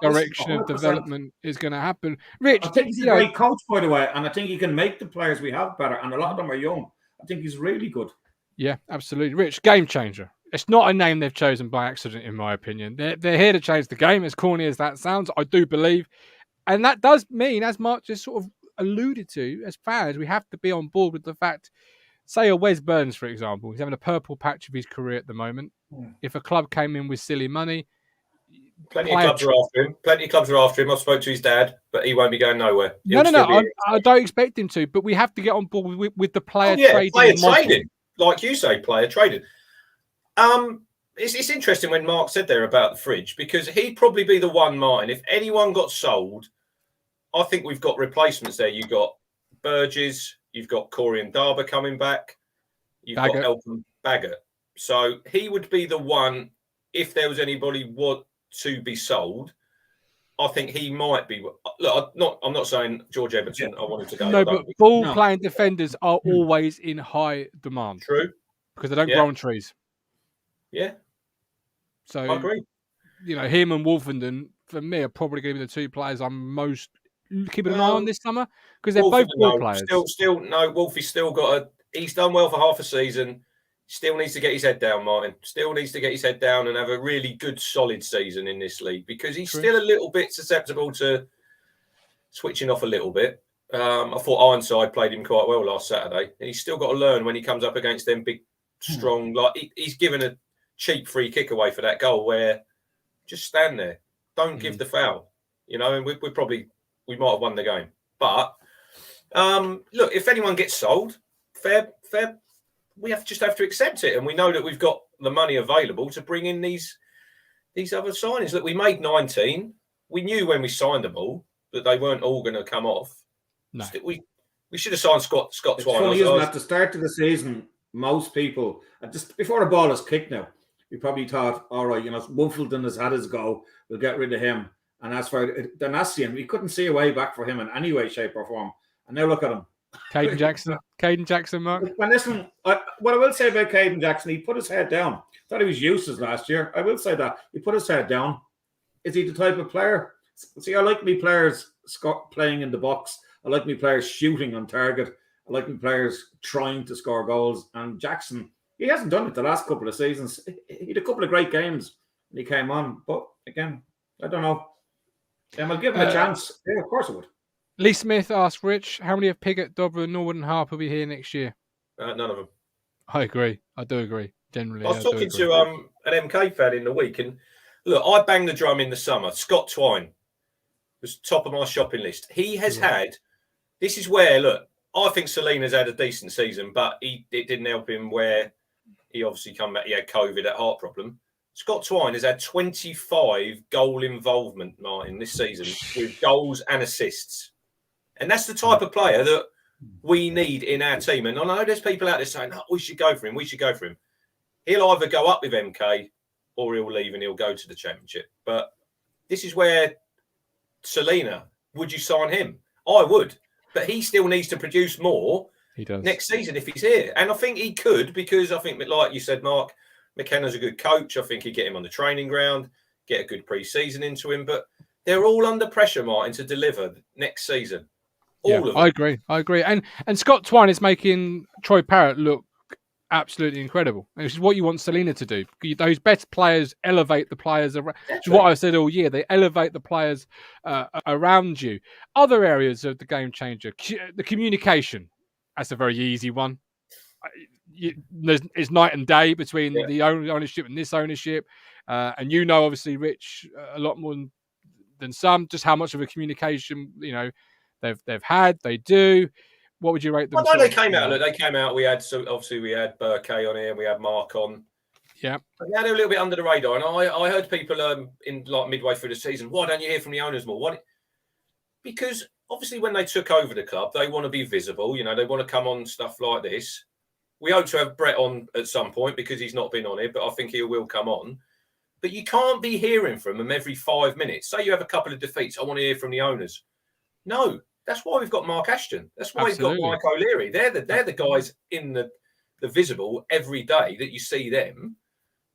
direction of development is going to happen. Rich, I think he's a great coach, by the way, and I think he can make the players we have better, and a lot of them are young. I think he's really good. Yeah, absolutely. Rich, game changer. It's not a name they've chosen by accident, in my opinion. They're here to change the game, as corny as that sounds, I do believe. And that does mean, as Mark just sort of alluded to, as fans, we have to be on board with the fact, say a Wes Burns, for example, he's having a purple patch of his career at the moment. If a club came in with silly money, plenty of clubs are after him. Plenty of clubs are after him. I spoke to his dad, but he won't be going nowhere. No. I don't expect him to, but we have to get on board with the player trading. Player trading, like you say, player trading. It's interesting when Mark said there about the fridge, because he'd probably be the one, Martin. If anyone got sold, I think we've got replacements there. You've got Burgess, you've got Corey and Darber coming back, you've got Elton Baggett. So he would be the one, if there was anybody want to be sold. I think he might be. Look, I'm not saying George Everton. I wanted to go. No, but ball-playing defenders are always in high demand. True, because they don't grow on trees. Yeah. So I agree. Him and Wolfenden for me are probably going to be the two players I'm most keeping an eye on this summer, because they're both ball players. Wolfie's still got he's done well for half a season. Still needs to get his head down, Martin. Still needs to get his head down and have a really good, solid season in this league, because he's still a little bit susceptible to switching off a little bit. I thought Ironside played him quite well last Saturday, and he's still got to learn when he comes up against them big, strong. Like he's given a cheap free kick away for that goal, where just stand there, don't give the foul. And we might have won the game. But look, if anyone gets sold, fair. We have to accept it, and we know that we've got the money available to bring in these other signings. Look, we made 19. We knew when we signed them all that they weren't all going to come off. No, we should have signed Scott Twine. Funny, isn't it? At the start of the season, most people, just before the ball is kicked now, we probably thought, all right, Wolfenden has had his go, we'll get rid of him. And as for Donasian, we couldn't see a way back for him in any way, shape, or form. And now look at him. Caden Jackson, Mark. But listen, what I will say about Caden Jackson, he put his head down. Thought he was useless last year. I will say that. He put his head down. Is he the type of player? See, I like me players playing in the box. I like me players shooting on target. I like me players trying to score goals. And Jackson, he hasn't done it the last couple of seasons. He had a couple of great games when he came on. But again, I don't know. I'll give him a chance. Yeah, of course I would. Lee Smith asked Rich, how many of Piggott, Dobber, Norwood and Harper will be here next year? None of them. I agree. I do agree. Generally, I was talking to an MK fan in the week, and look, I banged the drum in the summer. Scott Twine was top of my shopping list. He has had. This is where, look, I think Selena's had a decent season, but it didn't help him where he obviously come back. He had COVID, that heart problem. Scott Twine has had 25 goal involvement, Martin, this season, with goals and assists. And that's the type of player that we need in our team. And I know there's people out there saying, we should go for him. He'll either go up with MK or he'll leave and he'll go to the Championship. But this is where Selena, would you sign him? I would. But he still needs to produce more next season if he's here. And I think he could, because I think, like you said, Mark, McKenna's a good coach. I think he'd get him on the training ground, get a good pre-season into him. But they're all under pressure, Martin, to deliver next season. All of them. I agree. And Scott Twine is making Troy Parrott look absolutely incredible. Which is what you want Selena to do. Those best players elevate the players around. Which is what I've said all year. They elevate the players around you. Other areas of the game changer. The communication. That's a very easy one. It's night and day between the ownership and this ownership. And obviously, Rich, a lot more than some, just how much of a communication, they've had, they do. What would you rate them? Well, no, they came out. We had Burkay on here. We had Mark on. Yeah. But they had a little bit under the radar. And I heard people in like midway through the season, why don't you hear from the owners more? Because obviously when they took over the club, they want to be visible. They want to come on stuff like this. We hope to have Brett on at some point because he's not been on here, but I think he will come on. But you can't be hearing from them every 5 minutes. Say you have a couple of defeats. I want to hear from the owners. No. That's why we've got Mark Ashton. That's why we've got Mike O'Leary. They're the guys in the visible every day that you see them.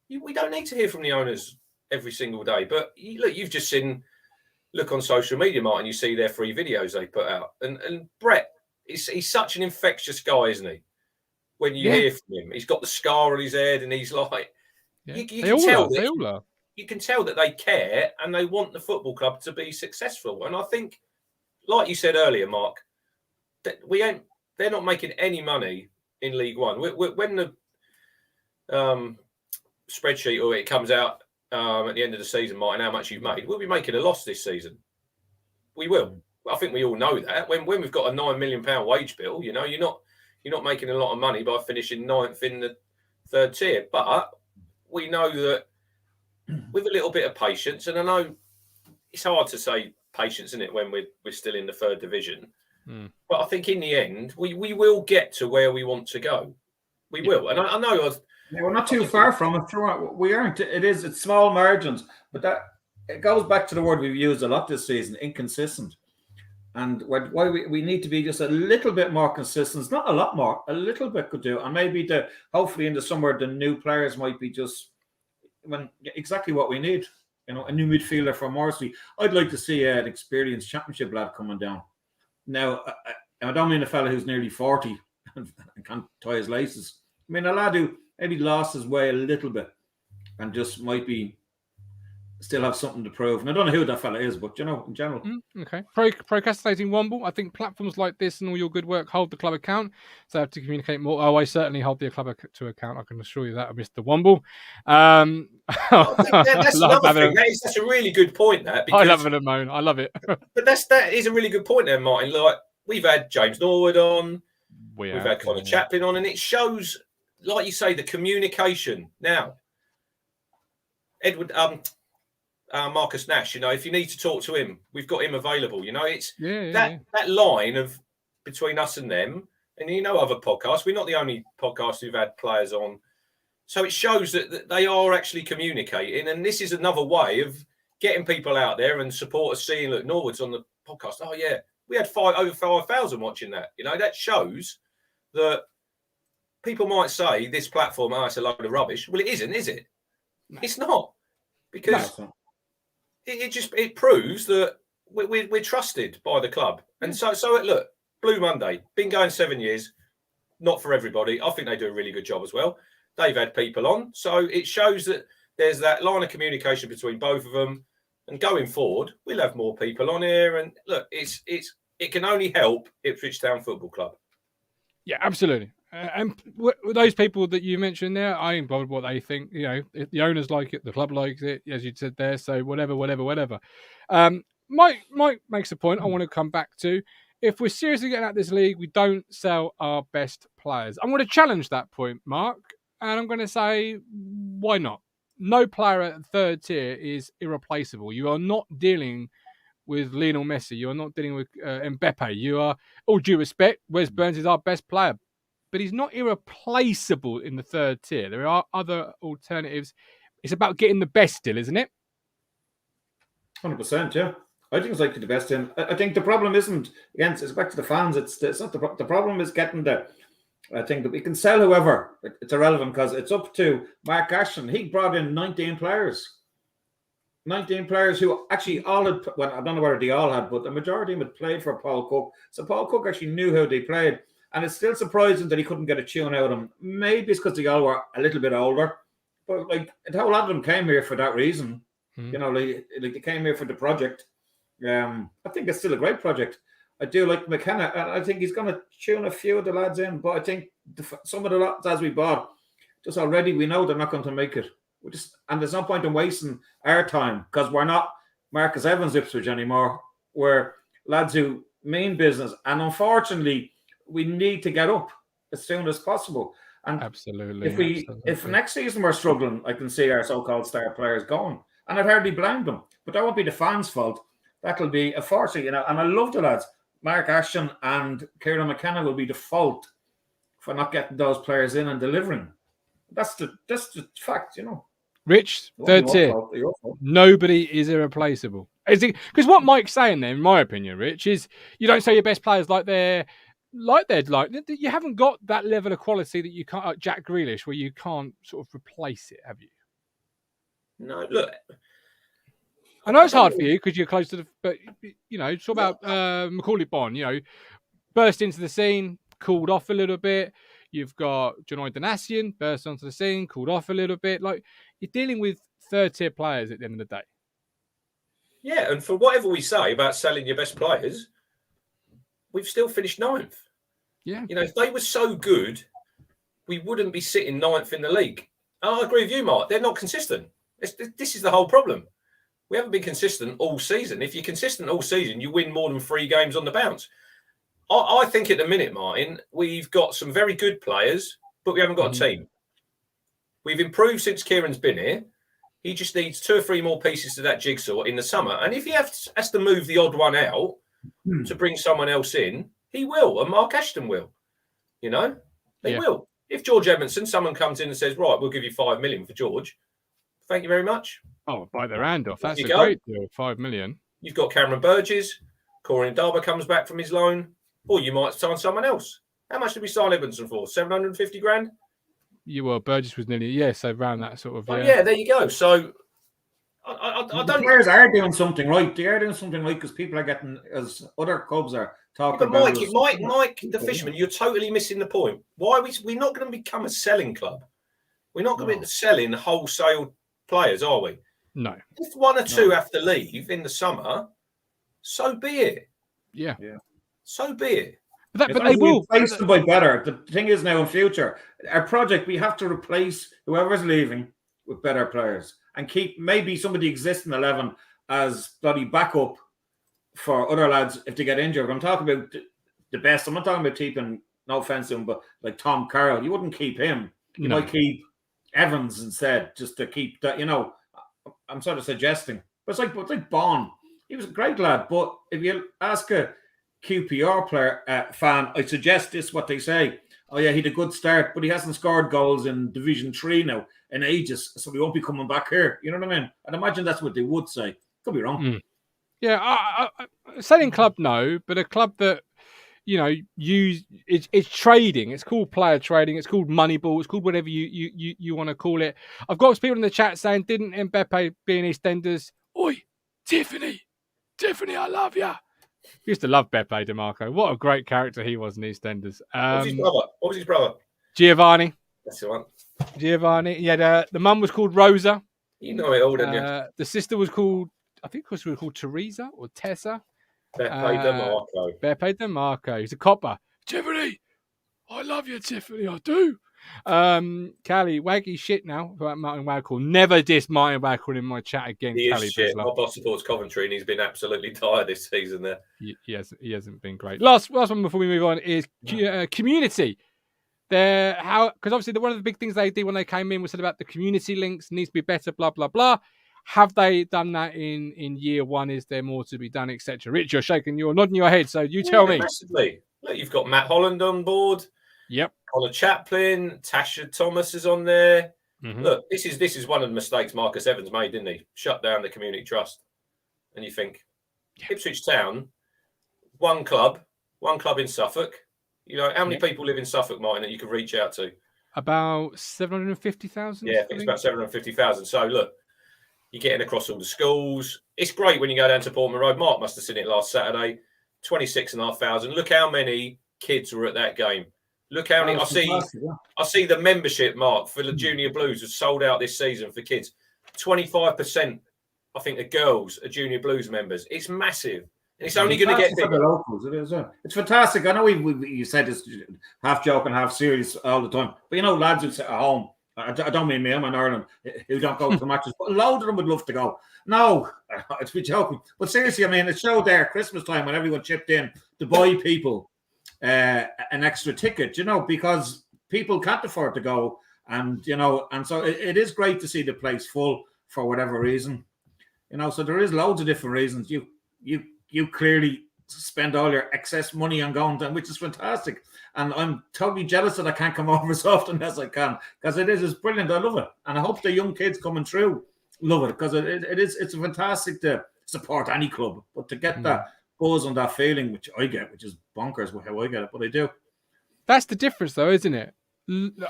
We don't need to hear from the owners every single day. But look, you've just seen, look on social media, Martin, you see their free videos they put out. And Brett, he's such an infectious guy, isn't he? When you hear from him, he's got the scar on his head and he's like, you can tell that you can tell that they care and they want the football club to be successful. And I think, like you said earlier, Mark, that they're not making any money in League One. When the spreadsheet or it comes out at the end of the season, Martin, how much you've made, we'll be making a loss this season. We will. I think we all know that. When we've got a £9 million wage bill, you're not making a lot of money by finishing 9th in the third tier. But we know that with a little bit of patience, and I know it's hard to say patience, isn't it, when we're still in the third division. But I think in the end, we will get to where we want to go. We will. And I know we're not too far from it. We aren't. It's small margins, but it goes back to the word we've used a lot this season: inconsistent. And why we need to be just a little bit more consistent, not a lot more, a little bit could do. And maybe hopefully in the summer the new players might be just exactly what we need. A new midfielder from Morsley. I'd like to see an experienced championship lad coming down. Now, I don't mean a fella who's nearly 40 and can't tie his laces. I mean a lad who maybe lost his way a little bit and just might be still have something to prove. And I don't know who that fella is, but in general. Okay. Procrastinating Womble. I think platforms like this and all your good work hold the club account. So I have to communicate more. Oh, I certainly hold the club to account. I can assure you that, Mr. Womble. That's another thing. That's a really good point, that. I love it, Moan. I love it. But that is a really good point there, Martin. Like, we've had James Norwood on. We've had Connor Chaplin on, and it shows, like you say, the communication. Now, Edward... Marcus Nash, if you need to talk to him, we've got him available. It's that line of between us and them, and other podcasts. We're not the only podcast who've had players on, so it shows that they are actually communicating, and this is another way of getting people out there and supporters seeing. Look, Norwood's on the podcast. Oh yeah, we had over 5,000 watching that. That shows that people might say this platform, it's a load of rubbish. Well, it isn't, is it? No. It's not, because. No. It proves that we're trusted by the club. And so look, Blue Monday, been going 7 years, not for everybody. I think they do a really good job as well. They've had people on. So it shows that there's that line of communication between both of them. And going forward, we'll have more people on here. And look, it can only help Ipswich Town Football Club. Yeah, absolutely. And those people that you mentioned there, I ain't bothered what they think. If the owners like it, the club likes it, as you said there. So whatever. Mike makes a point I want to come back to. If we're seriously getting at this league, we don't sell our best players. I'm going to challenge that point, Mark, and I'm going to say, why not? No player at third tier is irreplaceable. You are not dealing with Lionel Messi. You are not dealing with Mbappe. You are, all due respect, Wes Burns is our best player. But he's not irreplaceable in the third tier. There are other alternatives. It's about getting the best still, isn't it? 100%, yeah. I think it's like the best in. I think the problem isn't, again, it's back to the fans. It's not the problem is getting the. I think that we can sell whoever. It's irrelevant because it's up to Mark Ashton. He brought in 19 players. 19 players who actually all had, well, I don't know whether they all had, but the majority of them had played for Paul Cook. So Paul Cook actually knew how they played. And it's still surprising that he couldn't get a tune out of them. Maybe it's because they all were a little bit older. But a whole lot of them came here for that reason. Like they came here for the project. I think it's still a great project. I do like McKenna. And I think he's going to tune a few of the lads in. But I think some of the lads as we bought, just already we know they're not going to make it. And there's no point in wasting our time because we're not Marcus Evans Ipswich anymore. We're lads who mean business. And unfortunately, we need to get up as soon as possible. And absolutely, if next season we're struggling, I can see our so-called star players going. And I'd hardly blame them. But that won't be the fans' fault. That'll be a fortune, And I love the lads. Mark Ashton and Kieran McKenna will be the fault for not getting those players in and delivering. That's the fact, Rich, third tier. Nobody is irreplaceable. Because what Mike's saying there, in my opinion, Rich, is you don't say your best players like you haven't got that level of quality that you can't, like Jack Grealish, where you can't sort of replace it, have you? No, look. I know it's hard for you because you're close to the, but talk about Macaulay Bonne. Burst into the scene, cooled off a little bit. You've got Janoy Donasian burst onto the scene, cooled off a little bit. Like, you're dealing with third-tier players at the end of the day. Yeah, and for whatever we say about selling your best players, we've still finished 9th. Yeah. If they were so good, we wouldn't be sitting 9th in the league. And I agree with you, Mark. They're not consistent. This is the whole problem. We haven't been consistent all season. If you're consistent all season, you win more than 3 games on the bounce. I think at the minute, Martin, we've got some very good players, but we haven't got a team. We've improved since Kieran's been here. He just needs 2 or 3 more pieces to that jigsaw in the summer. And if he has to move the odd one out to bring someone else in, he will. And Mark Ashton will. They will. If George Edmondson, someone comes in and says, right, we'll give you 5 million for George. Thank you very much. Oh, bite their hand off. That's a great deal, 5 million. You've got Cameron Burgess. Corey Ndaba comes back from his loan. Or you might sign someone else. How much did we sign Edmondson for? 750 grand? Burgess was nearly, so around that sort of. Yeah, there you go. So I don't. The players are doing something right. They are doing something right because people are getting, as other clubs are talking about. Mike, the fisherman, you're totally missing the point. Why we're not going to become a selling club? We're not going to be selling wholesale players, are we? No. If 1 or 2 have to leave in the summer, so be it. Yeah. So be it. But they will replace them by better. The thing is now in future, our project, we have to replace whoever's leaving with better players and keep maybe some of the existing 11 as bloody backup for other lads if they get injured. I'm talking about the best. I'm not talking about keeping, no offense to him, but like Tom Carroll, you wouldn't keep him. You might keep Evans instead, just to keep that. I'm sort of suggesting, but it's like Bonne. He was a great lad, but if you ask a QPR player fan, I suggest this what they say. Oh yeah, he had a good start, but he hasn't scored goals in Division 3 now in ages, so we won't be coming back here. You know what I mean? I'd imagine that's what they would say. Could be wrong. Yeah, selling club, no, but a club that it's trading. It's called player trading. It's called Moneyball. It's called whatever you want to call it. I've got people in the chat saying, "Didn't Mbappe be in EastEnders?" Oi, Tiffany, I love ya. Used to love Beppe DeMarco. What a great character he was in EastEnders. What was his brother? Giovanni. That's the one. Giovanni. Yeah, the mum was called Rosa. You know it all, didn't you? The sister was called, I think it was called Teresa or Tessa. Beppe DeMarco. He's a copper. Tiffany, I love you, Tiffany. I do. Callie, waggy shit now about Martin Waggle. Never diss Martin Waggle in my chat again. He Callie is shit. My boss supports Coventry and he's been absolutely tired this season there. He hasn't been great. Last one before we move on is community. Because obviously one of the big things they did when they came in was said about the community links needs to be better, blah blah blah. Have they done that in year 1? Is there more to be done, etc.? Rich, you're nodding your head, so you tell me. Massively. Look, you've got Matt Holland on board. Yep. Connor Chaplin, Tasha Thomas is on there. Mm-hmm. Look, this is one of the mistakes Marcus Evans made, didn't he? Shut down the community trust. And you think, Ipswich Town, one club in Suffolk. How many people live in Suffolk, Martin, that you could reach out to? About 750,000. Yeah, I think it's about 750,000. So look, you're getting across all the schools. It's great when you go down to Portman Road. Mark must have seen it last Saturday. 26,500. Look how many kids were at that game. Look how many. I see the membership, Mark, for the Junior Blues has sold out this season for kids. 25%, I think, of girls are Junior Blues members. It's massitive. And it's only going to get bigger. Locals, it is. It's fantastic. I know you said this half joking, half serious all the time. But lads who sit at home, I don't mean me, I'm in Ireland, who don't go to the matches, but a load of them would love to go. No, it's be joking. But seriously, I mean, it showed there Christmas time when everyone chipped in to buy people an extra ticket, because people can't afford to go. And so it is great to see the place full for whatever reason. So there is loads of different reasons. You clearly spend all your excess money on going down, which is fantastic. And I'm totally jealous that I can't come over as often as I can, because it's brilliant. I love it. And I hope the young kids coming through love it, because it's fantastic to support any club, but to get that buzz and that feeling, which I get, which is bonkers how I get it, but I do. That's the difference though, isn't it?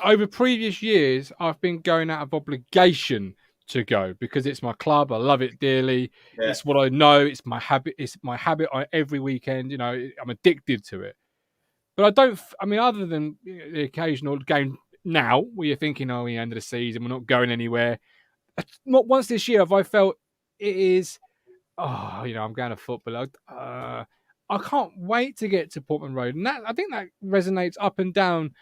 Over previous years, I've been going out of obligation to go because it's my club. I love it dearly. Yeah. It's what I know. It's my habit. It's my habit every weekend. I'm addicted to it. But I don't. I mean, other than the occasional game now where you're thinking, "Oh, the end of the season, we're not going anywhere." Not once this year have I felt it is. Oh, I'm going to football. I can't wait to get to Portman Road, and I think that resonates up and down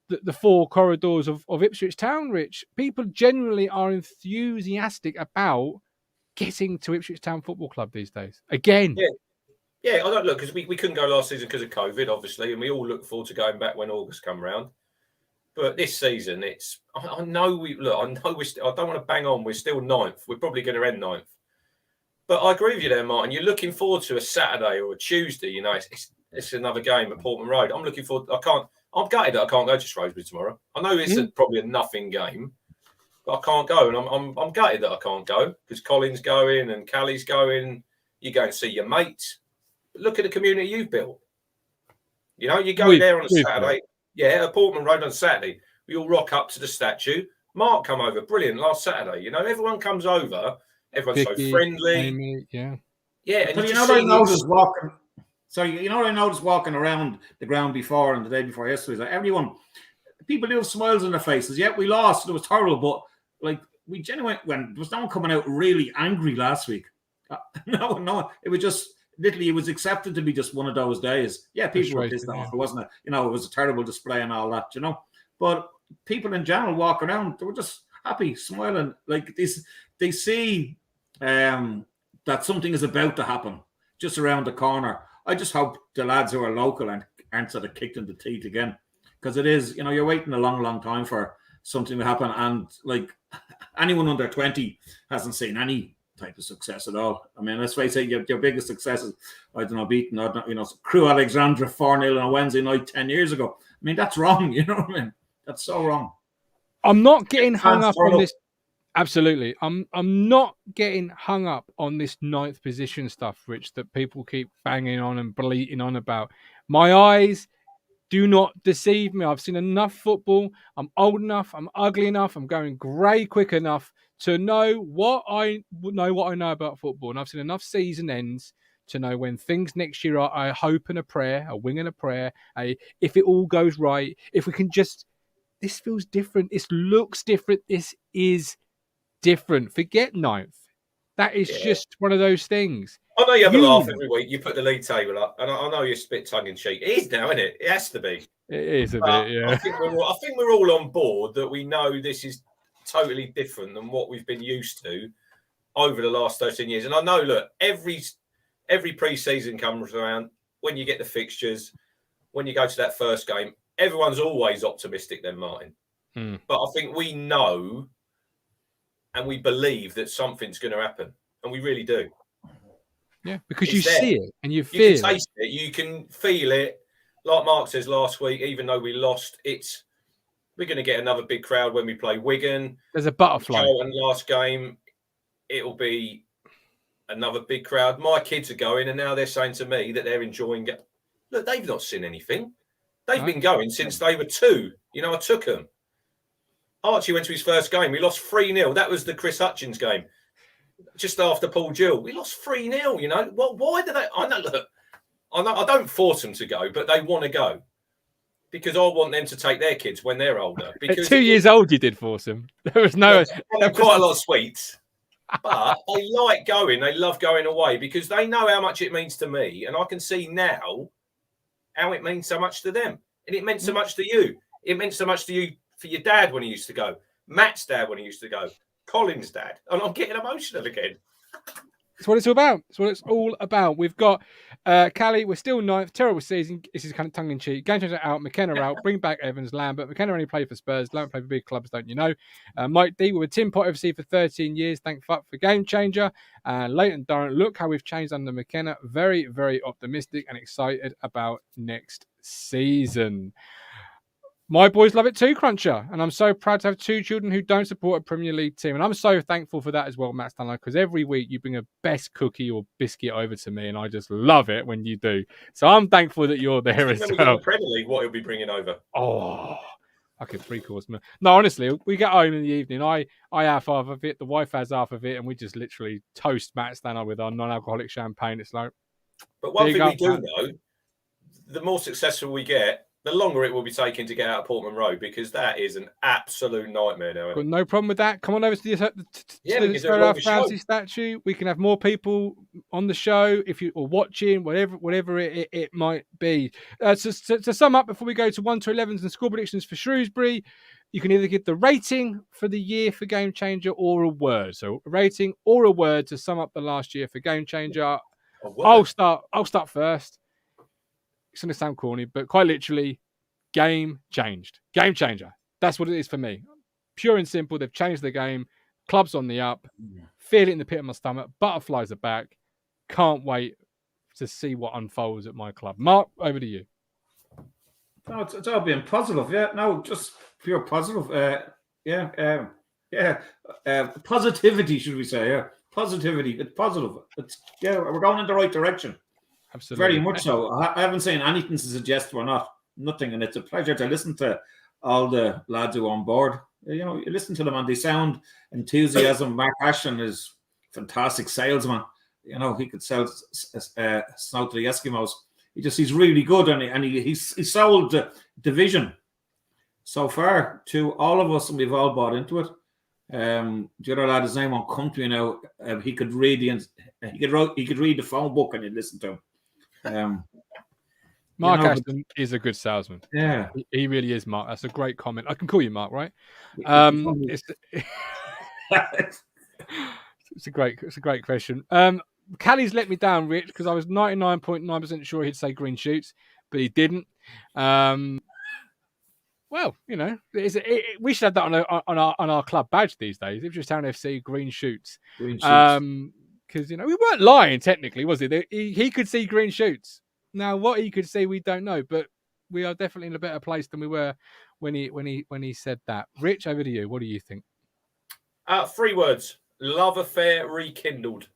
the four corridors of Ipswich Town, Rich. People generally are enthusiastic about getting to Ipswich Town Football Club these days. Again. Yeah, I don't look because we couldn't go last season because of COVID, obviously, and we all look forward to going back when August come round. But this season, I know I don't want to bang on. We're still 9th. We're probably going to end 9th. But I agree with you there, Martin. You're looking forward to a Saturday or a Tuesday. It's another game at Portman Road. I'm looking forward. I'm gutted that I can't go to Shrewsbury tomorrow. I know it's probably a nothing game, but I can't go, and I'm gutted that I can't go because Colin's going and Callie's going. You go and see your mates. Look at the community you've built. You go there on a Saturday. Yeah, at Portman Road on Saturday. We all rock up to the statue. Mark come over. Brilliant. Last Saturday. Everyone comes over. Everyone's so friendly. Amy, yeah. Yeah. And I noticed walking. Sorry, I noticed walking around the ground before and the day before yesterday. Like people do have smiles on their faces. Yeah, we lost. It was terrible, but we genuinely when there was no one coming out really angry last week. No, it was just. Literally, it was accepted to be just one of those days. Yeah, people were pissed off. It wasn't it was a terrible display and all that, But people in general walk around, they were just happy, smiling. Like they see that something is about to happen just around the corner. I just hope the lads who are local aren't sort of kicked in the teeth again. Because it is, you're waiting a long, long time for something to happen. And anyone under 20 hasn't seen any type of success at all. I mean, let's face it, your biggest successes, beating, Crew Alexandra 4-0 on a Wednesday night 10 years ago. I mean, that's wrong, you know what I mean? That's so wrong. I'm not getting hung up on this. Absolutely. I'm not getting hung up on this 9th position stuff, Rich, that people keep banging on and bleating on about. My eyes do not deceive me. I've seen enough football. I'm old enough. I'm ugly enough. I'm going grey quick enough to know what I know about football. And I've seen enough season ends to know when things next year are a hope and a prayer, a wing and a prayer, if it all goes right, if we can just, this feels different. This looks different. This is different. Forget 9th. That is just one of those things. I know you have a laugh every week. You put the league table up, and I know you're a bit tongue-in-cheek. It is now, isn't it? It has to be. It is a bit, yeah. I think we're all on board that we know this is totally different than what we've been used to over the last 13 years. And I know, look, every pre-season comes around, when you get the fixtures, when you go to that first game, everyone's always optimistic then, Martin. But I think we know and we believe that something's going to happen. And we really do. Yeah, because you see it and you feel it. You can taste it. You can feel it. Like Mark says last week, even though we lost, we're going to get another big crowd when we play Wigan. There's a butterfly. And last game, it'll be another big crowd. My kids are going, and now they're saying to me that they're enjoying it. Look, they've not seen anything. They've been going since they were 2. I took them. Archie went to his first game. We lost 3-0. That was the Chris Hutchins game, just after Paul Gill. We lost 3-0, Well, why do they? I know, I don't force them to go, but they want to go. Because I want them to take their kids when they're older. Because at 2 years old, you did force them. There was no... quite a lot of sweets. But they like going. They love going away because they know how much it means to me. And I can see now how it means so much to them. And it meant so much to you. It meant so much to you for your dad when he used to go. Matt's dad when he used to go. Colin's dad. And I'm getting emotional again. That's what it's all about. That's what it's all about. We've got Callie. We're still 9th. Terrible season. This is kind of tongue-in-cheek. Game changer out. McKenna out. Bring back Evans, Lambert. McKenna only played for Spurs. Lambert played for big clubs, don't you know? Mike D. with Tim Pot FC for 13 years. Thank fuck for game changer. Leighton Durrant. Look how we've changed under McKenna. Very, very optimistic and excited about next season. My boys love it too, Cruncher. And I'm so proud to have 2 children who don't support a Premier League team. And I'm so thankful for that as well, Matt Stanley, because every week you bring a best cookie or biscuit over to me, and I just love it when you do. So I'm thankful that you're there as well. Premier League, what he'll be bringing over. Oh, Okay, 3/4 mil. No, honestly, we get home in the evening. I have half of it. The wife has half of it, and we just literally toast Matt Stanner with our non-alcoholic champagne. It's like, but one thing we do know: the more successful we get, the longer it will be taking to get out of Portman Road, because that is an absolute nightmare now. Got no problem with that. Come on over to the Solar Fantasy statue. We can have more people on the show if you are watching, whatever it might be. To sum up, before we go to 1 to 11s and score predictions for Shrewsbury, you can either give the rating for the year for Game Changer or a word. So a rating or a word to sum up the last year for Game Changer. I'll start first. It's going to sound corny, but quite literally, game changed. Game changer. That's what it is for me. Pure and simple. They've changed the game. Club's on the up. Feel it in the pit of my stomach. Butterflies are back. Can't wait to see what unfolds at my club. Mark, over to you. No, it's all being positive. Yeah, no, just pure positive. Positivity, should we say? Yeah, positivity. It's positive. We're going in the right direction. Absolutely. Very much so. I haven't seen anything to suggest we're not. Nothing. And it's a pleasure to listen to all the lads who are on board. You know, you listen to them and they sound enthusiasm. Mark Ashton is a fantastic salesman. You know, he could sell snow to the Eskimos. He's really good, and he sold the division so far to all of us, and we've all bought into it. The other lad, his name won't come to me now. He could read the phone book and you'd listen to him. Mark Ashton is a good salesman. Yeah, he really is, Mark. That's a great comment. I can call you Mark, right? It's a great question. Callie's let me down, Rich, because I was 99.9% sure he'd say green shoots, but he didn't. Well, you know, we should have that on our club badge these days. Ipswich Town FC green shoots. Because you know we weren't lying technically, was it? He could see green shoots. Now, what he could see, we don't know, but we are definitely in a better place than we were when he said that. Rich, over to you. What do you think? 3 words: love affair rekindled.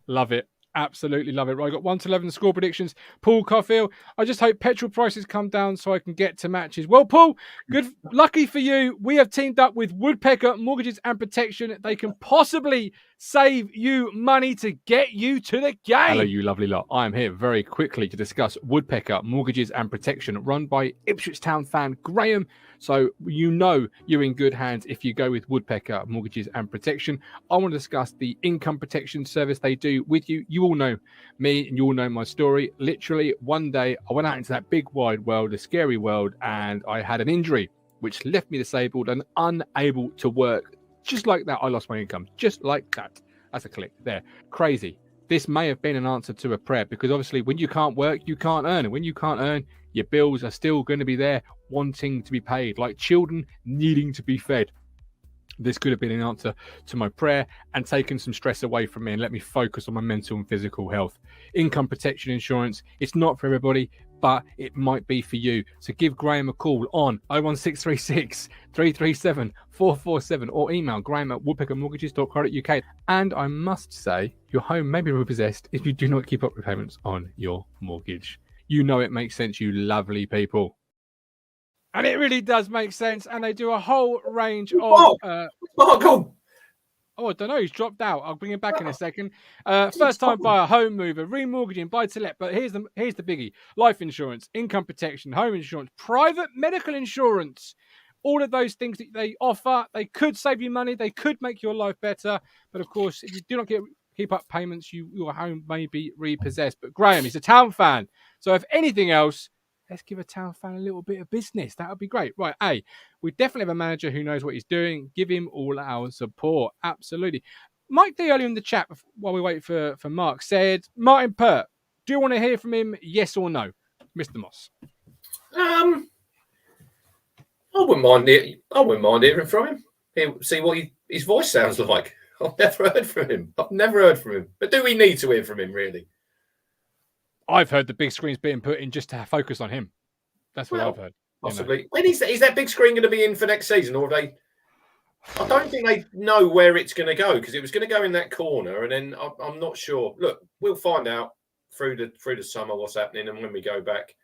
Love it. Absolutely love it. Right, I got 1 to 11 score predictions. Paul Caulfield. I just hope petrol prices come down so I can get to matches. Well, Paul, good. Lucky for you, we have teamed up with Woodpecker Mortgages and Protection. They can possibly save you money to get you to the game. Hello, you lovely lot. I am here very quickly to discuss Woodpecker Mortgages and Protection, run by Ipswich Town fan Graham. So you know you're in good hands if you go with Woodpecker Mortgages and Protection. I want to discuss the income protection service they do with you. You all know me and you all know my story. Literally, one day I went out into that big wide world, the scary world, and I had an injury which left me disabled and unable to work. Just like that, I lost my income. Just like that. That's a click there. Crazy. This may have been an answer to a prayer, because obviously when you can't work, you can't earn. And when you can't earn, your bills are still going to be there wanting to be paid, like children needing to be fed. This could have been an answer to my prayer and taken some stress away from me and let me focus on my mental and physical health. Income protection insurance, it's not for everybody, but it might be for you. So give Graham a call on 01636 337 447 or email graham@woodpeckermortgages.co.uk. And I must say, your home may be repossessed if you do not keep up repayments on your mortgage. You know it makes sense, you lovely people. And it really does make sense. And they do a whole range of... I don't know. He's dropped out. I'll bring him back in a second. First-time buyer, home mover, remortgaging, buy-to-let. But here's the biggie. Life insurance, income protection, home insurance, private medical insurance. All of those things that they offer, they could save you money. They could make your life better. But, of course, if you do not keep up payments, your home may be repossessed. But Graham, he's a Town fan. So if anything else, let's give a Town fan a little bit of business. That would be great. Right, we definitely have a manager who knows what he's doing. Give him all our support. Absolutely. Mike D earlier in the chat, while we wait for Mark, said, Martin Pert, do you want to hear from him, yes or no? Mr. Moss. I wouldn't mind hearing from him. See what his voice sounds like. I've never heard from him. But do we need to hear from him, really? I've heard the big screen's being put in just to focus on him. That's what I've heard. Possibly. You know. When is that big screen going to be in for next season? Or I don't think they know where it's going to go, because it was going to go in that corner, and then I'm not sure. Look, we'll find out through the summer what's happening, and when we go back.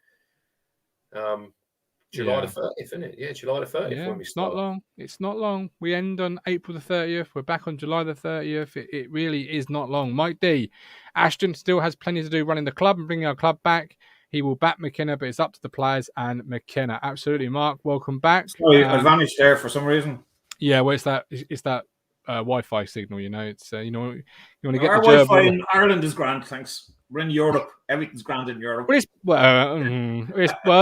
July the 30th, isn't it? Yeah, July the 30th when we start. Not long. It's not long. We end on April the 30th. We're back on July the 30th. It really is not long. Mike D. Ashton still has plenty to do running the club and bringing our club back. He will back McKenna, but it's up to the players and McKenna. Absolutely, Mark. Welcome back. Sorry, I vanished there for some reason. Yeah, well, it's that Wi-Fi signal. It's you want to get our the Wi-Fi in Ireland is grand. Thanks. We're in Europe. Everything's grand in Europe. Well,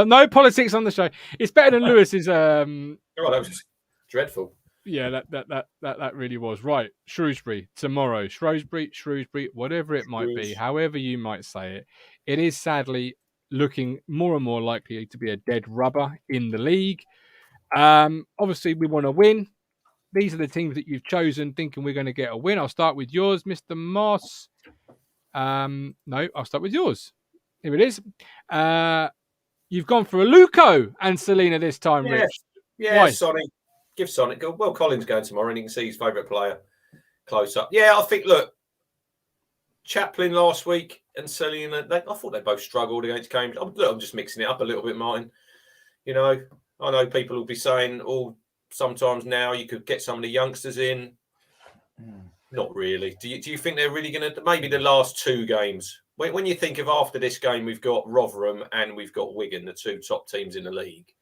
no politics on the show. It's better than Lewis's. Oh, that was dreadful. Yeah, that really was. Right, Shrewsbury tomorrow. Shrewsbury, whatever it might be, however you might say it. It is sadly looking more and more likely to be a dead rubber in the league. Obviously, we want to win. These are the teams that you've chosen, thinking we're going to get a win. I'll start with yours, Mr. Moss. No, I'll start with yours. Here it is. You've gone for Aluko and Selena this time, Rich. Yeah, why? Sonic. Give Sonic. Well, Colin's going tomorrow, and you can see his favourite player close up. Yeah, I think. Look, Chaplin last week and Selena. I thought they both struggled against Cambridge. I'm just mixing it up a little bit, Martin. I know people will be saying, sometimes now you could get some of the youngsters in. Not really. Do you think they're really going to? Maybe the last two games. When you think of after this game, we've got Rotherham and we've got Wigan, the two top teams in the league.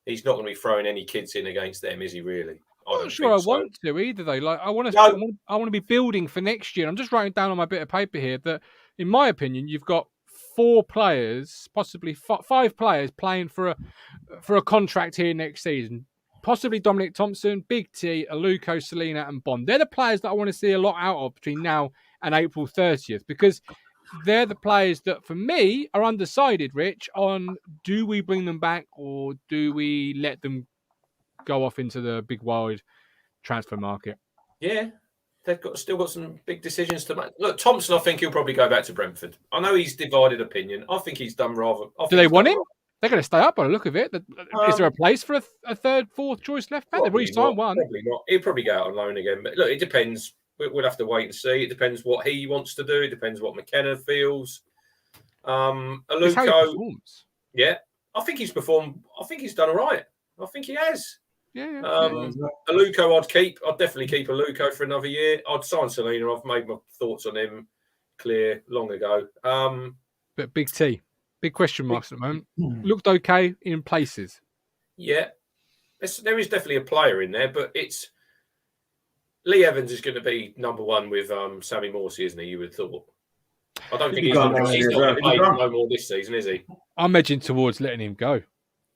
He's not going to be throwing any kids in against them, is he? Really? I'm not sure I want to either, though. Like I want to be building for next year. I'm just writing down on my bit of paper here that, in my opinion, you've got 4 players, possibly 5 players, playing for a contract here next season. Possibly Dominic Thompson, Big T, Aluko, Selena, and Bond. They're the players that I want to see a lot out of between now and April 30th, because they're the players that, for me, are undecided, Rich, on do we bring them back or do we let them go off into the big wide transfer market? Yeah, they've still got some big decisions to make. Look, Thompson, I think he'll probably go back to Brentford. I know he's divided opinion. I think he's done rather. Do they want him? They're going to stay up by the look of it. Is there a place for a third, fourth choice left back? They've already signed one. Probably not. He'll probably go out on loan again. But look, it depends. We'll have to wait and see. It depends what he wants to do. It depends what McKenna feels. Aluko, yeah, I think he's performed. I think he's done all right. I think he has. Yeah. Aluko, I'd definitely keep Aluko for another year. I'd sign Selena. I've made my thoughts on him clear long ago. But Big T. Big question marks at the moment. Looked okay in places. Yeah. There is definitely a player in there, but it's Lee Evans is going to be number one with Sammy Morsey, isn't he? You would have thought. I don't think he's not going to play no more this season, is he? I'm edging towards letting him go.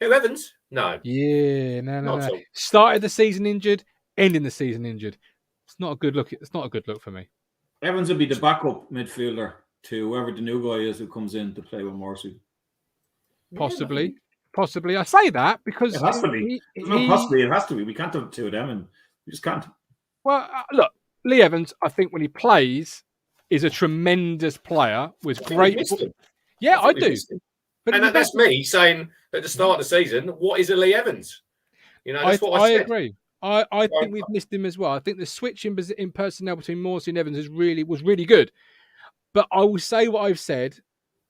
Who, Evans? No. Yeah, no. Started the season injured, ending the season injured. It's not a good look. It's not a good look for me. Evans will be the backup midfielder to whoever the new guy is who comes in to play with Morsey. Possibly. I say that because it has to be. It has to be. We can't have 2 of them, and we just can't. Well, look, Lee Evans, I think when he plays, is a tremendous player with great. Yeah, I do. But and that's me saying at the start of the season, what is a Lee Evans? That's what I said. I agree. I think we've missed him as well. I think the switch in personnel between Morsey and Evans was really good. But I will say what I've said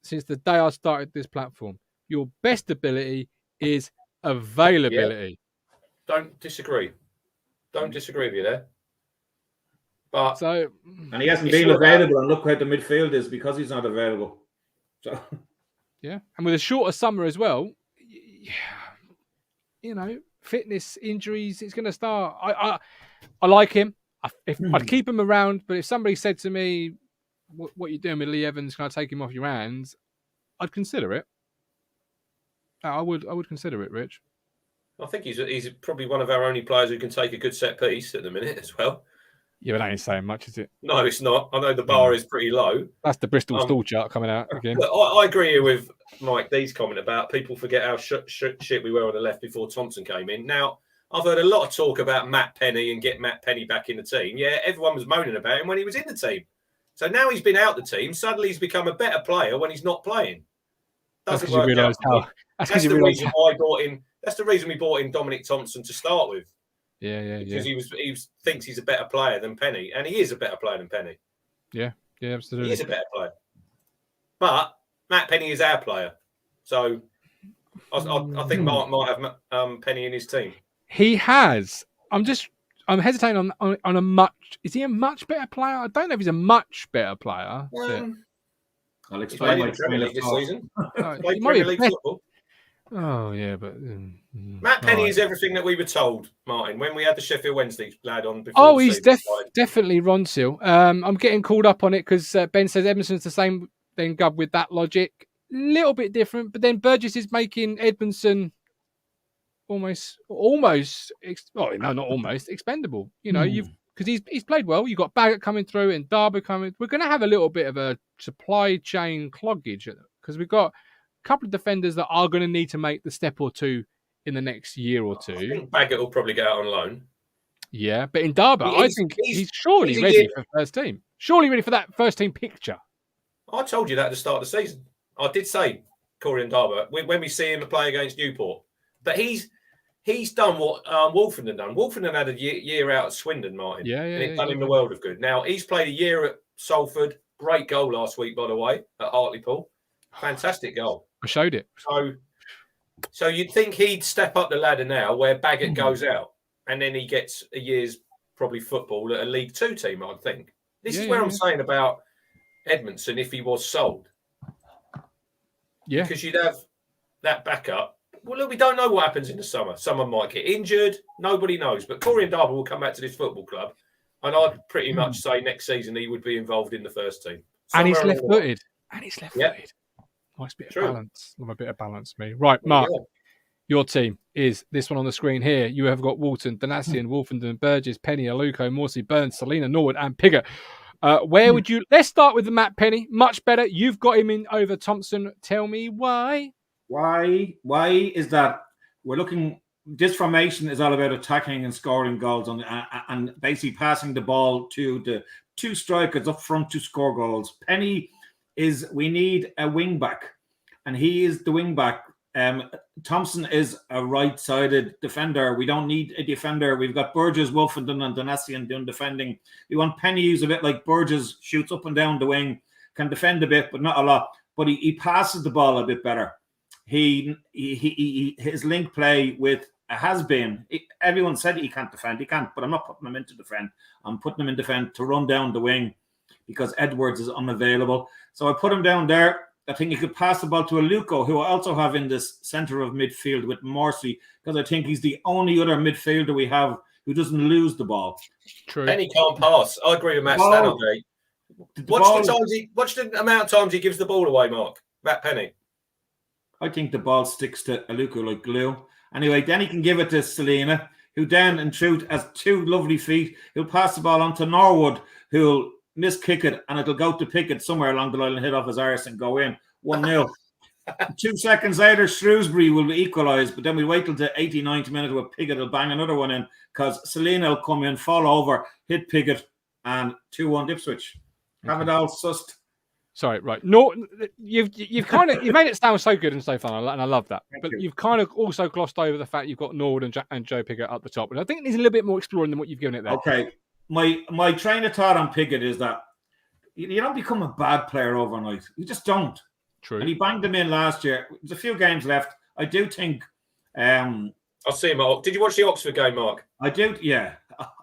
since the day I started this platform. Your best ability is availability. Yeah. Don't disagree with you there. But and he hasn't been available, and look where the midfield is because he's not available. So yeah, and with a shorter summer as well, fitness injuries. It's going to start. I like him. I'd keep him around, but if somebody said to me, "What you doing with Lee Evans? Can I take him off your hands?" I'd consider it. I would consider it, Rich. I think he's probably one of our only players who can take a good set piece at the minute as well. Yeah, but that ain't saying much, is it? No, it's not. I know the bar is pretty low. That's the Bristol stall chart coming out again. I agree with Mike D's comment about people forget how shit we were on the left before Thompson came in. Now, I've heard a lot of talk about Matt Penny and get Matt Penny back in the team. Yeah, everyone was moaning about him when he was in the team. So now he's been out the team. Suddenly he's become a better player when he's not playing. That's the reason why I bought in. That's the reason we bought in Dominic Thompson to start with. Yeah. Because he thinks he's a better player than Penny, and he is a better player than Penny. Yeah, absolutely. He is a better player. But Matt Penny is our player, so I think Mark might have Penny in his team. He has. I'm hesitating on a much. Is he a much better player? I don't know if he's a much better player. I'll He's played in the Premier League this season. Played Premier League football. Oh yeah, but Matt Penny is everything that we were told, Martin, when we had the Sheffield Wednesday lad on before. Oh, he's definitely Ronsil. I'm getting called up on it because Ben says Edmondson's the same. Then Gub with that logic, little bit different. But then Burgess is making Edmondson almost. Well, no, not almost expendable. You know, because he's played well. You've got Baggett coming through and Darby coming. We're going to have a little bit of a supply chain cloggage because we've got a couple of defenders that are going to need to make the step or two in the next year or two. I think Baggett will probably go out on loan. Yeah, but in Darby, I think he's surely ready for first team. Surely ready for that first team picture. I told you that at the start of the season. I did say Kieran Darby when we see him play against Newport. But he's done what Wolfenden done. Wolfenden had a year out at Swindon, Martin. And it's done him the world of good. Now, he's played a year at Salford. Great goal last week, by the way, at Hartlepool. Fantastic goal. I showed it. So you'd think he'd step up the ladder now where Baggett goes out. And then he gets a year's probably football at a League Two team, I think. This is where I'm saying about Edmondson if he was sold. Yeah. Because you'd have that backup. Well, look, we don't know what happens in the summer. Someone might get injured. Nobody knows. But Kieran Darby will come back to this football club. And I'd pretty much say next season he would be involved in the first team. And he's left-footed. Nice bit of balance. Love a bit of balance, me. Right, Mark. Your team is this one on the screen here. You have got Walton, Donasian, Wolfenden, Burgess, Penny, Aluko, Morsey, Burns, Selena, Norwood, and Piggott. Where would you... Let's start with the Matt Penny. Much better. You've got him in over Thompson. Tell me why. Why is that? We're looking... This formation is all about attacking and scoring goals and basically passing the ball to the two strikers up front to score goals. Penny is... We need a wing-back, and he is the wing-back. Thompson is a right-sided defender. We don't need a defender. We've got Burgess, Wolfenden, and Donasian doing defending. We want Penny, who's a bit like Burgess, shoots up and down the wing, can defend a bit, but not a lot. But he passes the ball a bit better. His link play with has been. Everyone said he can't defend. He can't, but I'm not putting him into defend. I'm putting him in defend to run down the wing because Edwards is unavailable. So I put him down there. I think he could pass the ball to Aluko, who I also have in this centre of midfield with Morsey, because I think he's the only other midfielder we have who doesn't lose the ball. True. Penny can't pass. I agree with Matt Stanley. Watch the amount of times he gives the ball away, Mark. Matt Penny. I think the ball sticks to Aluko like glue. Anyway, then he can give it to Selena, who then, in truth, has two lovely feet. He'll pass the ball on to Norwood, who'll miskick it, and it'll go to Pickett somewhere along the line and hit off his arse and go in. 1-0. 2 seconds later, Shrewsbury will equalise, but then we wait till the 80-90 minute where Pickett will bang another one in because Selena will come in, fall over, hit Pickett, and 2-1 Ipswich. Have it all sussed. Sorry, right. No, you've made it sound so good and so fun, and I love that. But you've kind of also glossed over the fact you've got Norwood and Joe Pickett up the top, and I think there's a little bit more exploring than what you've given it there. Okay. My train of thought on Pickett is that you don't become a bad player overnight. You just don't. True. And he banged them in last year. There's a few games left. I do think. I'll see him. Did you watch the Oxford game, Mark? I do. Yeah.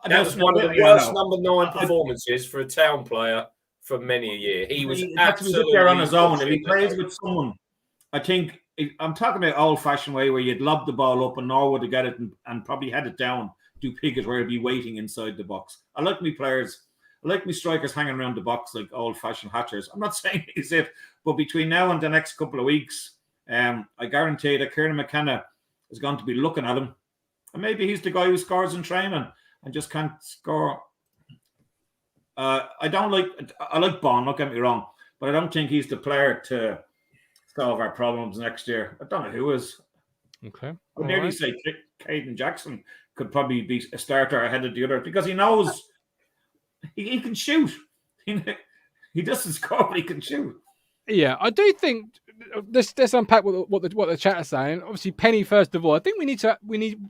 That was one of the worst number 9 performances for a Town player for many a year. He was absolutely there on his own. If he plays with someone, I think I'm talking about old-fashioned way where you'd lob the ball up and Norwood to get it and probably head it down. Do Pickett where he'd be waiting inside the box. I like me players. I like me strikers hanging around the box like old-fashioned hatchers. I'm not saying he's it, but between now and the next couple of weeks, I guarantee that Kieran McKenna is going to be looking at him. And maybe he's the guy who scores in training and just can't score. I like Bond, don't get me wrong, but I don't think he's the player to solve our problems next year. I don't know who is. Okay. I'd nearly say Caden Jackson could probably be a starter ahead of the other because he knows he can shoot. He doesn't score, but he can shoot. Yeah, I do think let's unpack what the chat is saying. Obviously, Penny first of all. I think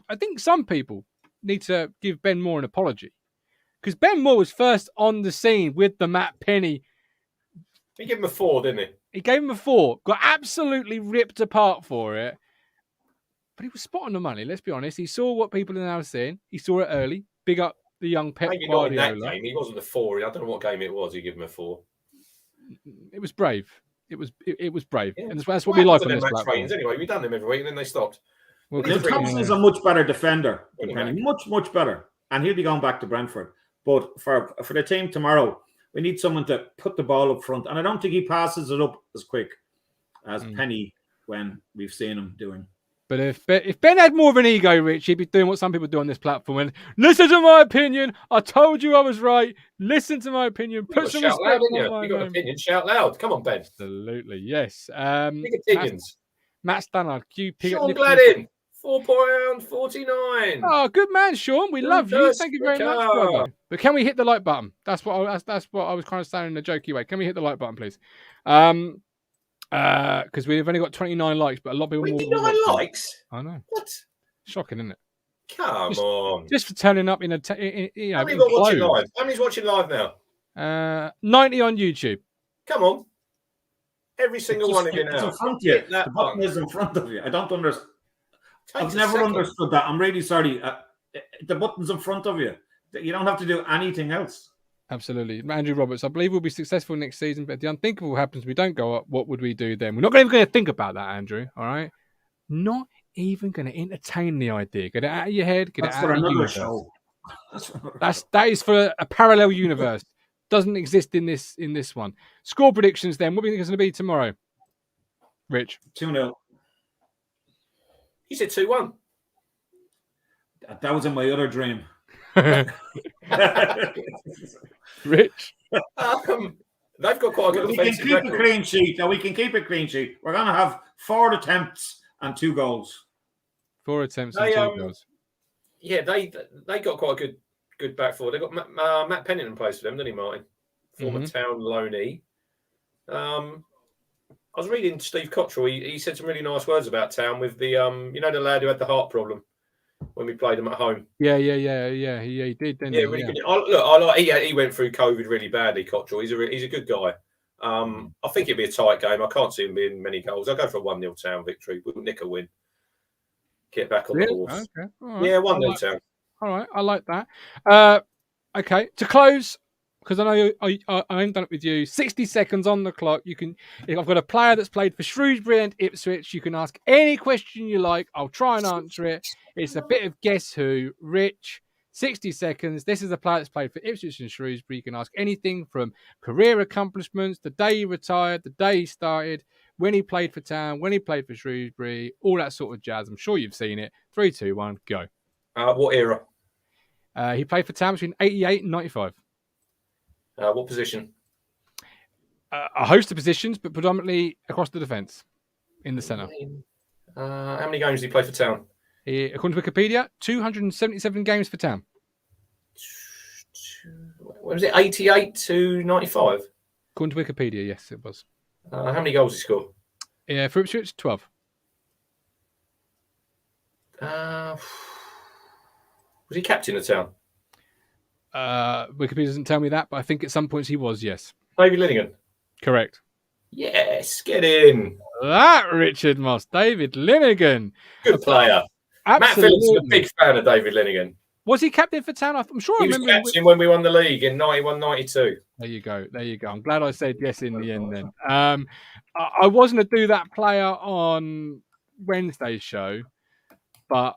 I think some people need to give Ben Moore an apology because Ben Moore was first on the scene with the Matt Penny. He gave him a 4, didn't he? He gave him a 4. Got absolutely ripped apart for it. but he was spot on the money. Let's be honest. He saw what people are now seeing. He saw it early. Big up the young Pep Maybe Guardiola. not in that game. He wasn't the 4. I don't know what game it was. He gave him a 4. It was brave. It was brave, yeah. and that's what we like on this match platform. trainings anyway. We've done them every week, and then they stopped. Well, Thompson's a much better defender, anyway. much better, and he'll be going back to Brentford. But for the team tomorrow, we need someone to put the ball up front, and I don't think he passes it up as quick as Penny when we've seen him doing. But if Ben had more of an ego, Rich, he'd be doing what some people do on this platform. And listen to my opinion. I told you I was right. Listen to my opinion. Put some respect on my name. You got an opinion. Shout loud. Come on, Ben. Absolutely, yes. Matt Stannard, Sean Gladden, £4.49. Oh, good man, Sean. We love you. Thank you very much, brother. But can we hit the like button? That's what I was kind of saying in a jokey way. Can we hit the like button, please? Because we've only got 29 likes, but a lot of people 29 likes. I know. What? Shocking, isn't it? Come on. Just for turning up in a How many got watching live? How many's watching live now? 90 on YouTube. Come on. Every single one of you now. In front of you. The button is in front of you. I don't understand. I've never understood that. I'm really sorry. The button's in front of you. You don't have to do anything else. Absolutely. Andrew Roberts, I believe we'll be successful next season, but if the unthinkable happens, we don't go up. What would we do then? We're not even going to think about that, Andrew. All right? Not even going to entertain the idea. Get it out of your head. Get it out of your universe. Show. That is for a parallel universe. Doesn't exist in this one. Score predictions then. What do you think it's going to be tomorrow? Rich? 2-0. You said 2-1. That was in my other dream. Rich? They've got quite a good defensive record. We can keep a clean sheet. Now we can keep a clean sheet. We're going to have 4 attempts and 2 goals. 4 attempts and 2 goals. Yeah, they got quite a good back four. They got Matt Pennington plays for them, didn't he, Martin? Former Town loanee. I was reading Steve Cottrell. He said some really nice words about Town with the the lad who had the heart problem when we played him at home. Yeah. He did. Didn't he? Really good. He went through COVID really badly. Cottrell. He's a good guy. I think it'd be a tight game. I can't see him being many goals. I'll go for a 1-0 Town victory. We'll nick a win. Get back on the horse. Okay. Right. Yeah, 1-0 Town. All right, I like that. Okay, to close, because I know I haven't done it with you. 60 seconds on the clock. You can. If I've got a player that's played for Shrewsbury and Ipswich, you can ask any question you like. I'll try and answer it. It's a bit of guess who. Rich, 60 seconds. This is a player that's played for Ipswich and Shrewsbury. You can ask anything from career accomplishments, the day he retired, the day he started, when he played for Town, when he played for Shrewsbury, all that sort of jazz. I'm sure you've seen it. 3, 2, 1, go. What era? He played for Town between 88 and 95. What position? A host of positions, but predominantly across the defence, in the centre. How many games did he play for Town? According to Wikipedia, 277 games for Town. What was it, 88 to 95? According to Wikipedia, yes, it was. How many goals did he score? Yeah, for Ipswich, 12. Was he captain of Town? Wikipedia doesn't tell me that, but I think at some points he was, yes. David Linnigan? Correct. Yes, get in. That Richard Moss, David Linnigan. Good player. Absolutely. Matt Phillips is a big fan of David Linnigan. Was he captain for Town? I'm sure I remember. He was captain when we won the league in 91-92. There you go. I'm glad I said yes in the end then. I wasn't to do that player on Wednesday's show, but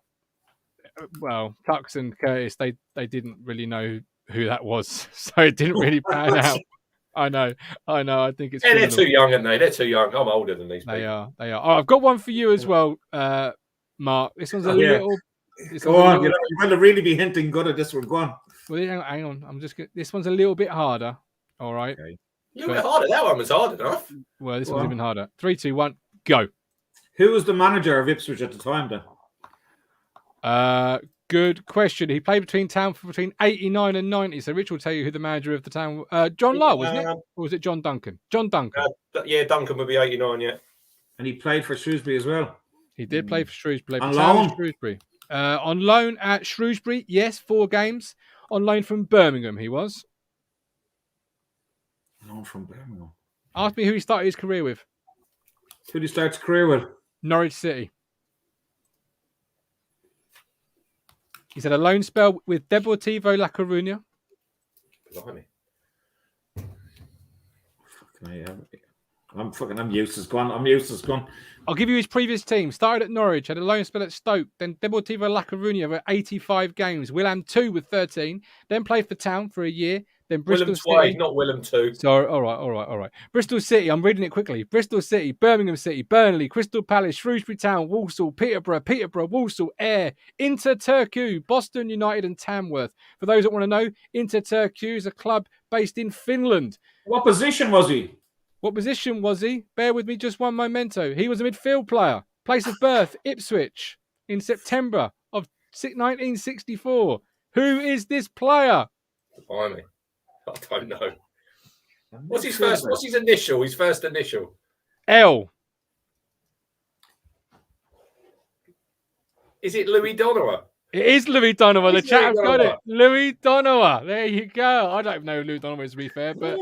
well, Tux and Curtis, they didn't really know who that was, so it didn't really pan out. I know. I think it's. Yeah, they're too young, aren't they? They're too young. I'm older than these people. They are. Oh, I've got one for you as well, Mark. This one's a little. Go on. You're going to really be hinting good at this one. Go on. Well, hang on. This one's a little bit harder. All right. Okay. A little bit harder. That one was hard enough. Well, this one's even harder. 3, 2, 1, go. Who was the manager of Ipswich at the time then? Good question. He played between Town for between 89 and 90. So Rich will tell you who the manager of the Town. John Lyle, wasn't it? Or was it John Duncan? John Duncan. Yeah, Duncan would be 89. Yeah. And he played for Shrewsbury as well. He did play for Shrewsbury. On loan. Shrewsbury. On loan at Shrewsbury, yes, 4 games. On loan from Birmingham, he was. Loan from Birmingham. Ask me who he started his career with. Who did he start his career with? Norwich City. He's had a loan spell with Deportivo La Coruña. Blimey. I'm useless. Go on. I'm useless. Go on. I'll give you his previous team. Started at Norwich, had a loan spell at Stoke, then Deportivo La Coruña with 85 games. Wilham 2 with 13, then played for Town for a year, then Bristol Willem City. Not Willem 2. Sorry, all right. Bristol City, I'm reading it quickly. Bristol City, Birmingham City, Burnley, Crystal Palace, Shrewsbury Town, Walsall, Peterborough, Walsall, Ayr, Inter Turku, Boston United and Tamworth. For those that want to know, Inter Turku is a club based in Finland. What position was he? What position was he? Bear with me, just one memento. He was a midfield player. Place of birth, Ipswich, in September of 1964. Who is this player? Blimey. I don't know. What's his initial? His first initial? L. Is it Louis Donowa? It is Louis Donowa. The chat's got it. Louis Donowa. There you go. I don't know who Louis Donowa is, to be fair, but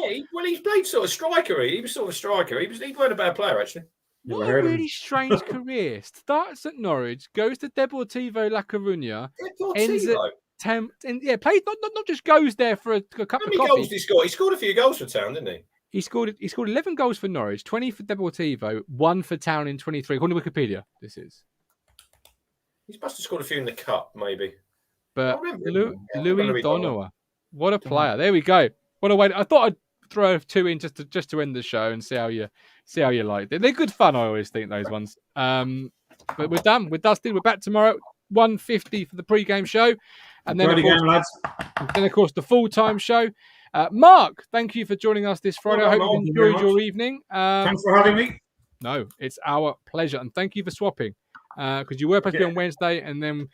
he's played sort of striker. He was sort of striker. He weren't a bad player actually. What a really strange career. Starts at Norwich, goes to Deportivo La Coruña, ends at plays not just goes there for a cup of coffee. How many goals did he score? He scored a few goals for Town, didn't he? He scored 11 goals for Norwich, 20 for Deportivo, 1 for Town in 23. According to Wikipedia, this is. He must have scored a few in the cup, maybe. But Louis Donowa, what a player! There we go. What a way! I thought I'd throw 2 in just to end the show and see how you liked it. They're good fun. I always think those ones. But we're done. We're dusted. We're back tomorrow, 1:50 for the pre-game show, and then of course the full-time show. Mark, thank you for joining us this Friday. I hope you enjoyed your evening. Thanks for having me. No, it's our pleasure, and thank you for swapping. Because you were supposed to be on Wednesday, and then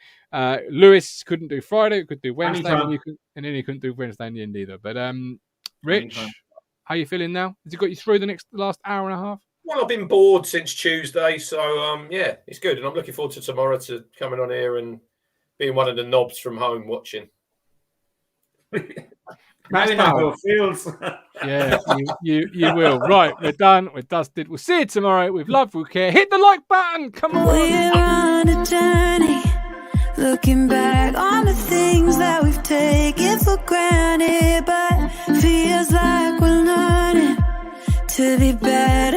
Lewis couldn't do Friday, could do Wednesday, and then he couldn't do Wednesday in the end either. But Rich, how are you feeling now? Has it got you through the last hour and a half? Well, I've been bored since Tuesday, so yeah, it's good, and I'm looking forward to tomorrow to coming on here and being one of the knobs from home watching. Fields. Yeah, you will. Right, we're done. We're dusted. We'll see you tomorrow with love, with care. Hit the like button. Come on. We're on a journey, looking back on the things that we've taken for granted, but feels like we're learning to be better.